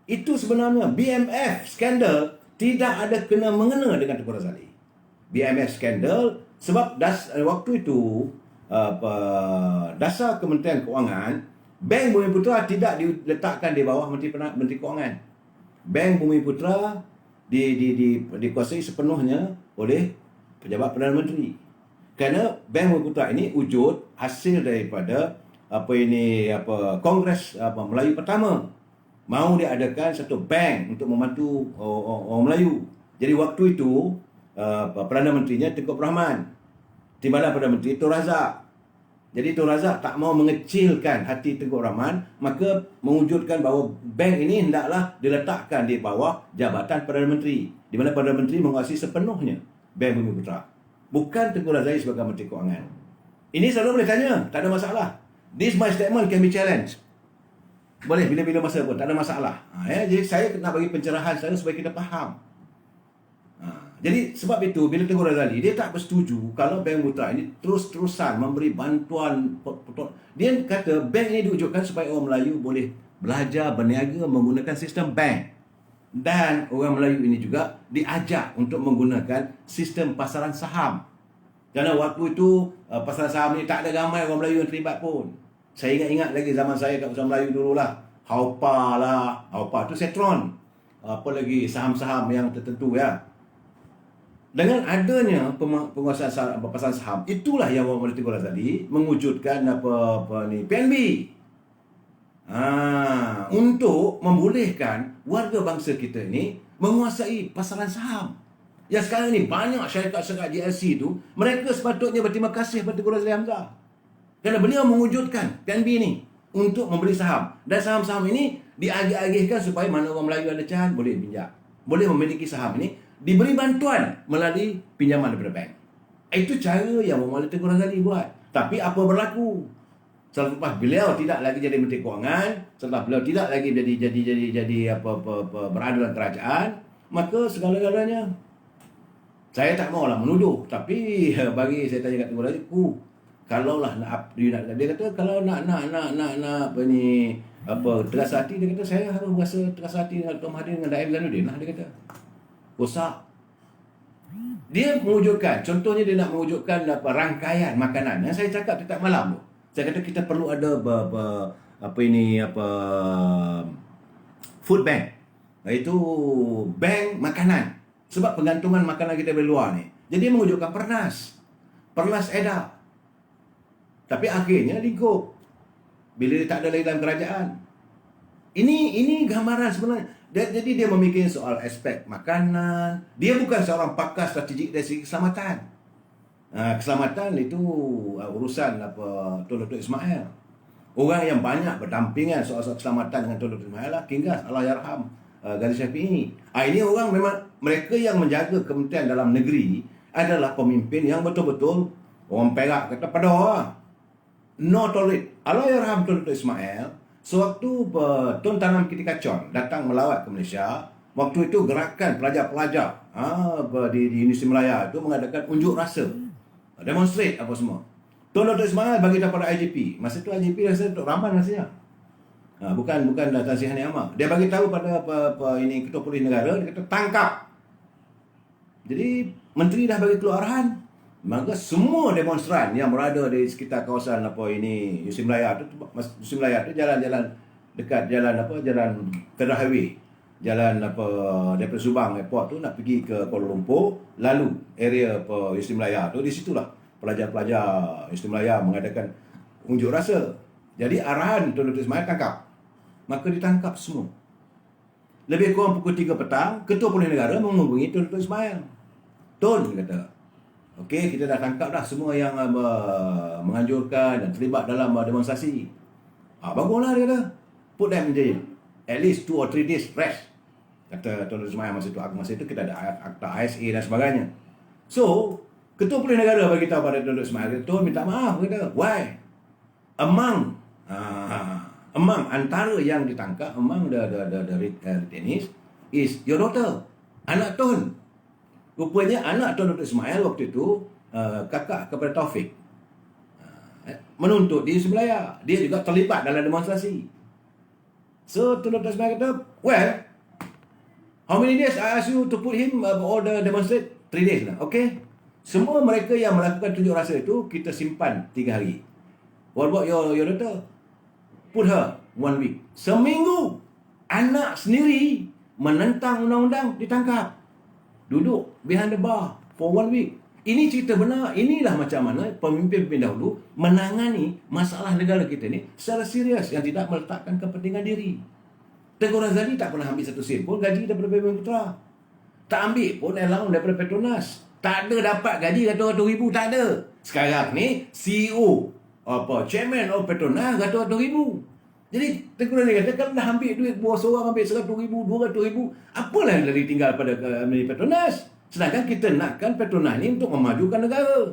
Itu sebenarnya BMF skandal tidak ada kena-mengena dengan Tengku Razali. BMF skandal sebab waktu itu dasar Kementerian Kewangan, Bank Bumi Putra tidak diletakkan di bawah Menteri Kewangan. Bank Bumi Putra dikuasai sepenuhnya oleh pejabat Perdana Menteri. Kerana Bank Bumi Putra ini wujud hasil daripada Kongres Melayu pertama. Mahu dia adakan satu bank untuk membantu orang Melayu. Jadi waktu itu Perdana Menterinya Tengku Abdul Rahman, timbalan Perdana Menteri Tun Razak. Jadi Tun Razak tak mau mengecilkan hati Tengku Abdul Rahman, maka mewujudkan bahawa bank ini hendaklah diletakkan di bawah jabatan Perdana Menteri, di mana Perdana Menteri menguasai sepenuhnya Bank Bumi Putra, bukan Tengku Razak sebagai Menteri Kewangan. Ini selalu boleh tanya, tak ada masalah. This my statement can be challenged. Boleh bila-bila masa pun, tak ada masalah. Jadi saya nak bagi pencerahan saya supaya kita faham. Jadi sebab itu bila Tengku Razali dia tak bersetuju kalau Bank Mutra ini terus-terusan memberi bantuan. Dia kata bank ini diwujudkan supaya orang Melayu boleh belajar berniaga menggunakan sistem bank. Dan orang Melayu ini juga diajak untuk menggunakan sistem pasaran saham. Kerana waktu itu pasaran saham ni tak ada ramai orang Melayu yang terlibat pun. Saya ingat lagi zaman saya kat Pasar Melayu dululah. Haupa lah, Haupa tu Setron. Apa lagi saham-saham yang tertentu ya. Dengan adanya penguasaan pasaran saham, itulah yang Muhammad Tengku Razali mewujudkan PNB. Untuk membolehkan warga bangsa kita ni menguasai pasaran saham. Yang sekarang ni banyak syarikat-syarikat GLC tu, mereka sepatutnya berterima kasih kepada Tengku Razali Hamzah. Kerana beliau mewujudkan PNB ni untuk membeli saham. Dan saham-saham ini diagih-agihkan supaya mana orang Melayu ada can boleh pinjam. Boleh memiliki saham ini, diberi bantuan melalui pinjaman daripada bank. Itu cara yang Muhammad Tengku Razali buat. Tapi apa berlaku? Selepas beliau tidak lagi jadi Menteri Kewangan, setelah beliau tidak lagi jadi berada dalam kerajaan, maka segala-galanya saya tak maulah menuduh, tapi bagi saya tanya kat Tengku Razali, kalaulah dia kata kalau nak terasa hati, dia kata saya harus berasa terasa hati dengan Tuan Mahathir dengan Daim Zainuddin lah, dia kata. Rosak. Dia mewujudkan, contohnya dia nak mewujudkan rangkaian makanan. Yang saya cakap setiap malam tu, saya kata kita perlu ada food bank, iaitu bank makanan. Sebab penggantungan makanan kita dari luar ni. Jadi dia mewujudkan Pernas edar. Tapi akhirnya lingkup bila dia tak ada lagi dalam kerajaan. Ini gambaran sebenarnya. Jadi dia memikirkan soal aspek makanan. Dia bukan seorang pakar strategik dari segi keselamatan. Keselamatan itu urusan Tun Dr. Ismail. Orang yang banyak berdampingan soal-soal keselamatan dengan Tun Dr. Ismail lah, Kinggas, Allahyarham, Ghazi Syafi'i. Ini orang memang, mereka yang menjaga Kementerian Dalam Negeri adalah pemimpin yang betul-betul orang Perak kata pada no tolerate. Allahyarham Tun Dr. Ismail, sewaktu Tun Tanam Kitikacon datang melawat ke Malaysia, waktu itu gerakan pelajar-pelajar di Universiti Melaya itu mengadakan unjuk rasa, demonstrate apa semua. Tun Dr. Ismail bagi tahu pada IGP. Masa itu IGP rasa Dr. Rahman rasanya. Bukan Tan Sri Hani Ahmad. Dia bagi tahu pada Ketua Polis Negara, dia kata tangkap. Jadi menteri dah bagi keluar arahan. Maka semua demonstran yang berada di sekitar kawasan Universiti Melaya tu, Universiti Melaya tu jalan-jalan dekat jalan Federal Highway, jalan daripada Subang Airport tu nak pergi ke Kuala Lumpur, lalu area Universiti Melaya tu, di situlah pelajar-pelajar Universiti Melaya mengadakan unjuk rasa. Jadi arahan Tun Dr. Ismail tangkap. Maka ditangkap semua. Lebih kurang pukul 3 petang, Ketua Polis Negara menghubungi Tun Dr. Ismail. Tun, dia kata, okey, kita dah tangkap dah semua yang menganjurkan dan terlibat dalam demonstrasi. Baguslah, dia kata. Put them in jail. At least 2 or 3 days rest. Kata Tun Dr. Ismail masa itu. Masa itu kita ada akta ISA dan sebagainya. So, Ketua Polis Negara bagi tahu pada Tun Dr. Ismail, Tun minta maaf, kata, why? Among antara yang ditangkap, among the detainees is your daughter, anak Tun. Rupanya anak Tun Dr. Ismail waktu itu kakak kepada Taufik, menuntut di Melaya. Dia juga terlibat dalam demonstrasi. So Tun Dr. Ismail kata, well, how many days I ask you to put him all the demonstrate? 3 days lah. Okay. Semua mereka yang melakukan tunjuk rasa itu kita simpan 3 hari. What about your daughter? Put her 1 week. Seminggu anak sendiri menentang undang-undang ditangkap. Duduk behind the bar for 1 week. Ini cerita benar. Inilah macam mana pemimpin-pemimpin dahulu menangani masalah negara kita ni secara serius yang tidak meletakkan kepentingan diri. Tengku Razali tak pernah ambil satu sen pun gaji daripada BUMN Putra. Tak ambil pun allowance daripada Petronas. Tak ada dapat gaji ratus-ratus ribu, tak ada. Sekarang ni CEO chairman of Petronas ratus-ratus ribu. Jadi Tengku Razali kata kalau dah ambil duit bos orang ambil 100 ribu, 200 ribu, apalah yang lagi tinggal pada Petronas. Sedangkan kita nakkan Petronas ni untuk memajukan negara.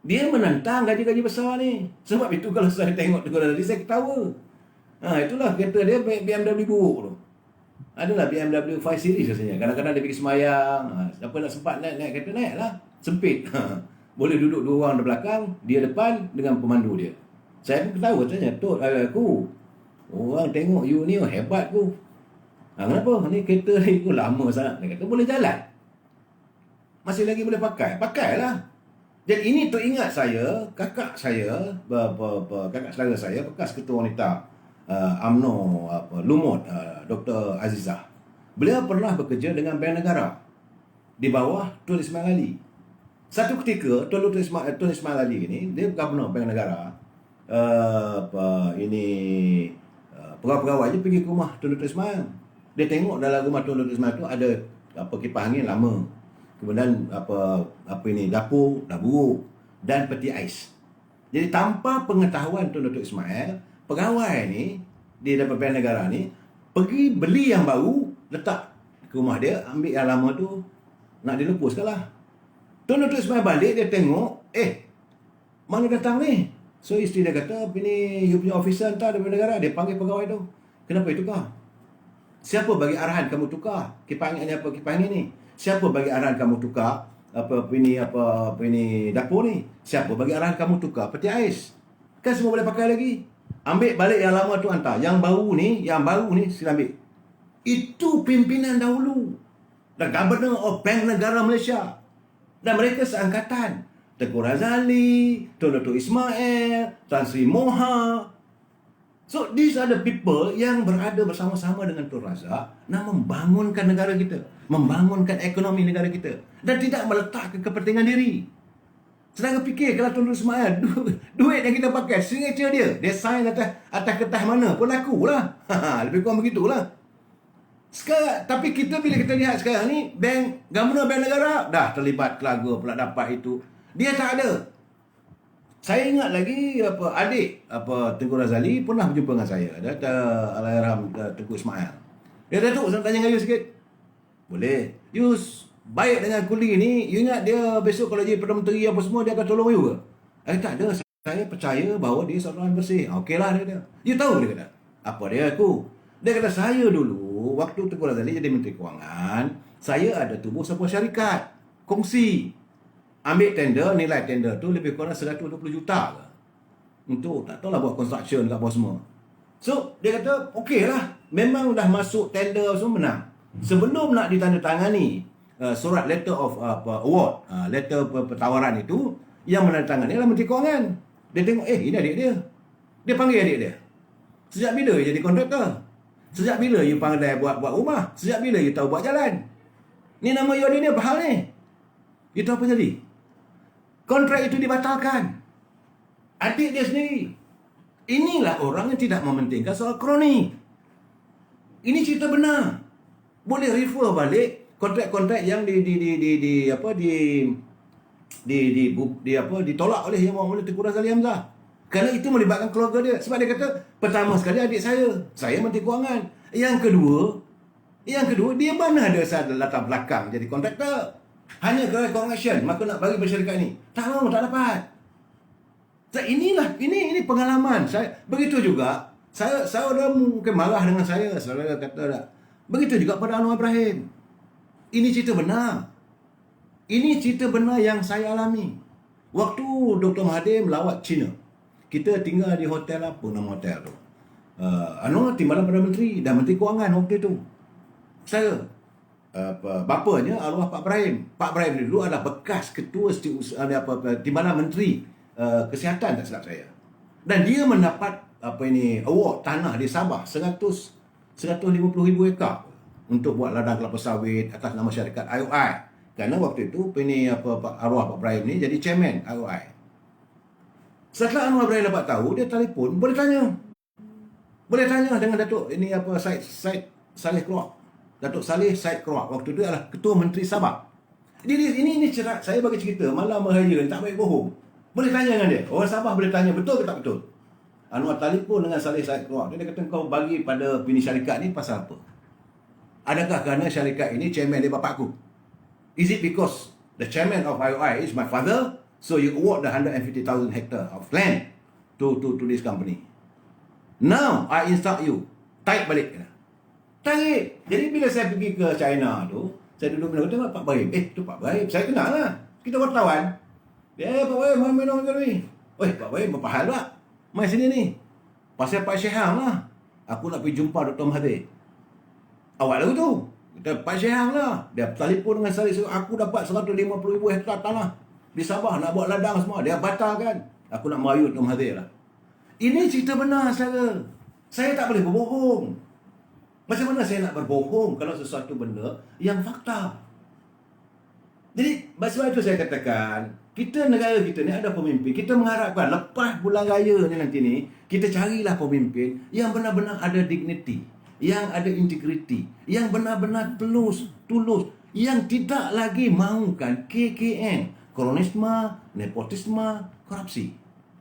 Dia menentang gaji-gaji besar ni. Sebab itu kalau saya tengok Tengku Razali saya ketawa. Itulah kereta dia BMW buruk tu. Adalah BMW 5 Series rasanya. Kadang-kadang dia pergi semayang. Siapa nak sempat naik kereta, naik lah. Sempit. Boleh duduk 2 orang di belakang, dia depan dengan pemandu dia. Saya pun ketawa tanya, Tok, aku. Orang tengok you ni hebat ku. Kenapa? Ni kereta ni ku lama sangat. Dia kata, boleh jalan. Masih lagi boleh pakai. Pakailah. Jadi ini teringat saya, kakak saya, kakak saudara saya, bekas ketua wanita UMNO Lumut, Dr. Azizah. Beliau pernah bekerja dengan Bank Negara di bawah Tun Ismail Ali. Satu ketika Tun Ismail Ali ini, dia Gubernur Bank Negara, pegawai-pegawai je pergi ke rumah Tun Ismail. Dia tengok dalam rumah Tun Ismail tu ada kipas angin lama. Kemudian dapur dah buruk dan peti ais. Jadi tanpa pengetahuan Tun Dr. Ismail, pegawai ni di dapat Bank Negara ni pergi beli yang baru, letak ke rumah dia, ambil yang lama tu nak dilepuskan lah. Tun Dr. Ismail balik, dia tengok, mana datang ni? So isteri dia kata, ini you punya officer entah dari Bank Negara. Dia panggil pegawai tu, kenapa itu kau? Siapa bagi arahan kamu tukar kipas angin ni? Siapa bagi arahan kamu tukar dapur ni? Siapa bagi arahan kamu tukar peti ais? Kan semua boleh pakai lagi. Ambil balik yang lama tu hantar. Yang baru ni sila ambil. Itu pimpinan dahulu. Dan Governor of Bank Negara Malaysia. Dan mereka seangkatan. Tengku Razali, Tun Dr. Ismail, Tan Sri Moha. So these are the people yang berada bersama-sama dengan Tun Razak nak membangunkan negara kita, membangunkan ekonomi negara kita dan tidak meletakkan kepentingan diri. Sedangkan fikir kalau Tun Ismail duit yang kita pakai signature dia sign atas kertas mana pun lakulah. Lebih kurang begitulah. Sekarang tapi bila kita lihat sekarang ni Gubernur Bank Negara dah terlibat kelaga pula dapat itu. Dia tak ada. Saya ingat lagi adik Tengku Razali pernah berjumpa dengan saya. Allahyarham Tengku Ismail. Dia Datuk, saya tanya dengan you sikit. Boleh. You baik dengan kuli ni, you ingat dia besok kalau jadi Perdana Menteri apa semua dia akan tolong you ke? Tak ada. Saya percaya bahawa dia seorang bersih. Okeylah dia kata. You tahu dia kata. Apa dia aku? Dia kata saya dulu waktu Tengku Razali jadi Menteri Kewangan, saya ada tubuh sebuah syarikat kongsi. Ambil tender, nilai tender tu lebih kurang 120 juta ke. Untuk tak tahulah buat construction kat bawah semua. So, dia kata, okey lah. Memang dah masuk tender semua menang. Sebelum nak ditandatangani surat letter of award, letter pertawaran itu, yang menandatangani adalah Menteri Kewangan. Dia tengok, ini adik dia. Dia panggil adik dia. Sejak bila you jadi kontraktor? Sejak bila you pandai buat rumah? Sejak bila you tahu buat jalan? Ni nama you adik dia, apa hal ni? You tahu apa jadi? Kontrak itu dibatalkan. Adik dia sendiri. Inilah orang yang tidak mementingkan soal kroni. Ini cerita benar. Boleh refer balik kontrak-kontrak yang ditolak oleh Yang Mulia Tengku Razali Hamzah. Kerana itu melibatkan keluarga dia. Sebab dia kata, pertama sekali adik saya Menteri Kewangan. Yang kedua, dia mana ada latar belakang jadi kontraktor. Hanya kerana connection, maka nak bagi bersyarikat ni. Tak mau, tak dapat. Ini pengalaman. Begitu juga, saudara mungkin marah dengan saya. Saudara kata tak. Begitu juga pada Anwar Ibrahim. Ini cerita benar. Ini cerita benar yang saya alami. Waktu Dr. Mahathir melawat China, kita tinggal di hotel apa nama hotel tu. Anwar timbalan Perdana Menteri dan Menteri Kewangan waktu itu. Saya bapanya arwah Pak Ibrahim. Pak Ibrahim dulu adalah bekas ketua timbalan menteri kesihatan tak silap saya. Dan dia mendapat award tanah di Sabah 150,000 ekar untuk buat ladang kelapa sawit atas nama syarikat IOI. Kerana waktu itu arwah Pak Ibrahim ni jadi chairman IOI. Setelah Anwar Ibrahim dapat tahu, dia telefon, boleh tanya dengan Datuk Syed Saleh Keluak. Datuk Saleh Syed Keruak waktu itu adalah Ketua Menteri Sabah. Jadi ini cerita, saya bagi cerita malam raya, tak baik bohong. Boleh tanya dengan dia. Orang Sabah boleh tanya betul ke tak betul. Anwar telefon dengan Saleh Syed Keruak. Dia kata kau bagi pada bini syarikat ni pasal apa? Adakah kerana syarikat ini chairman dia bapak aku? Is it because the chairman of IOI is my father? So you award the 150,000 hectare of land to this company. Now I instruct you, tarik balik. Tarik. Jadi bila saya pergi ke China tu, saya duduk tengok Pak Baim. Tu Pak Baim. Saya kenal lah. Kita wartawan. Pak Baim, mai minum ke ni? Pak Baim, apa hal tak? Mai sini ni. Pasal Pak Syihang lah. Aku nak pergi jumpa Dr. Mahathir. Awak lagu tu. Kita Pak Syihang lah. Dia telefon dengan saya. Aku dapat 150,000 hektar tanah di Sabah. Nak buat ladang semua. Dia batalkan. Aku nak merayu Dr. Mahathir lah. Ini cerita benar, saudara. Saya tak boleh berbohong. Macam mana saya nak berbohong kalau sesuatu benda yang fakta? Jadi, sebab itu saya katakan, kita negara kita ni ada pemimpin. Kita mengharapkan lepas bulan raya ni nanti ni, kita carilah pemimpin yang benar-benar ada dignity, yang ada integriti, yang benar-benar tulus, yang tidak lagi mahukan KKN, kronisme, nepotisme, korupsi.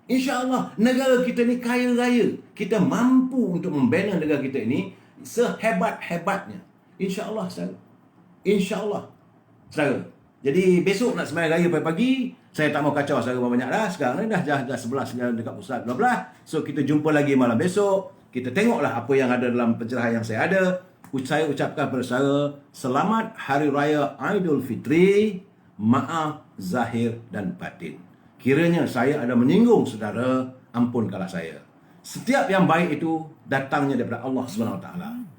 InsyaAllah negara kita ni kaya raya. Kita mampu untuk membina negara kita ini sehebat-hebatnya. InsyaAllah, saudara. InsyaAllah, saudara. Jadi besok nak sembahyang raya pagi-pagi. Saya tak mau kacau saudara banyak dah. Sekarang ni dah 11 dekat pusat 12. So kita jumpa lagi malam besok. Kita tengoklah apa yang ada dalam pencerahan yang saya ada. Saya ucapkan kepada saudara, selamat Hari Raya Aidilfitri. Maaf zahir dan batin. Kiranya saya ada menyinggung saudara, ampunkanlah saya. Setiap yang baik itu datangnya daripada Allah SWT.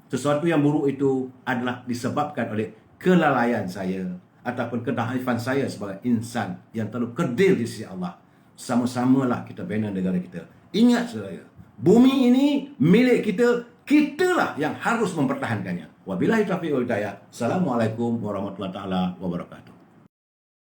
Sesuatu yang buruk itu adalah disebabkan oleh kelalaian saya ataupun kedaifan saya sebagai insan yang terlalu kerdil di sisi Allah. Sama-samalah kita bina negara kita. Ingat saudara, bumi ini milik kita, kitalah yang harus mempertahankannya. Wabillahi taufiq wal hidayah. Assalamualaikum warahmatullahi wabarakatuh.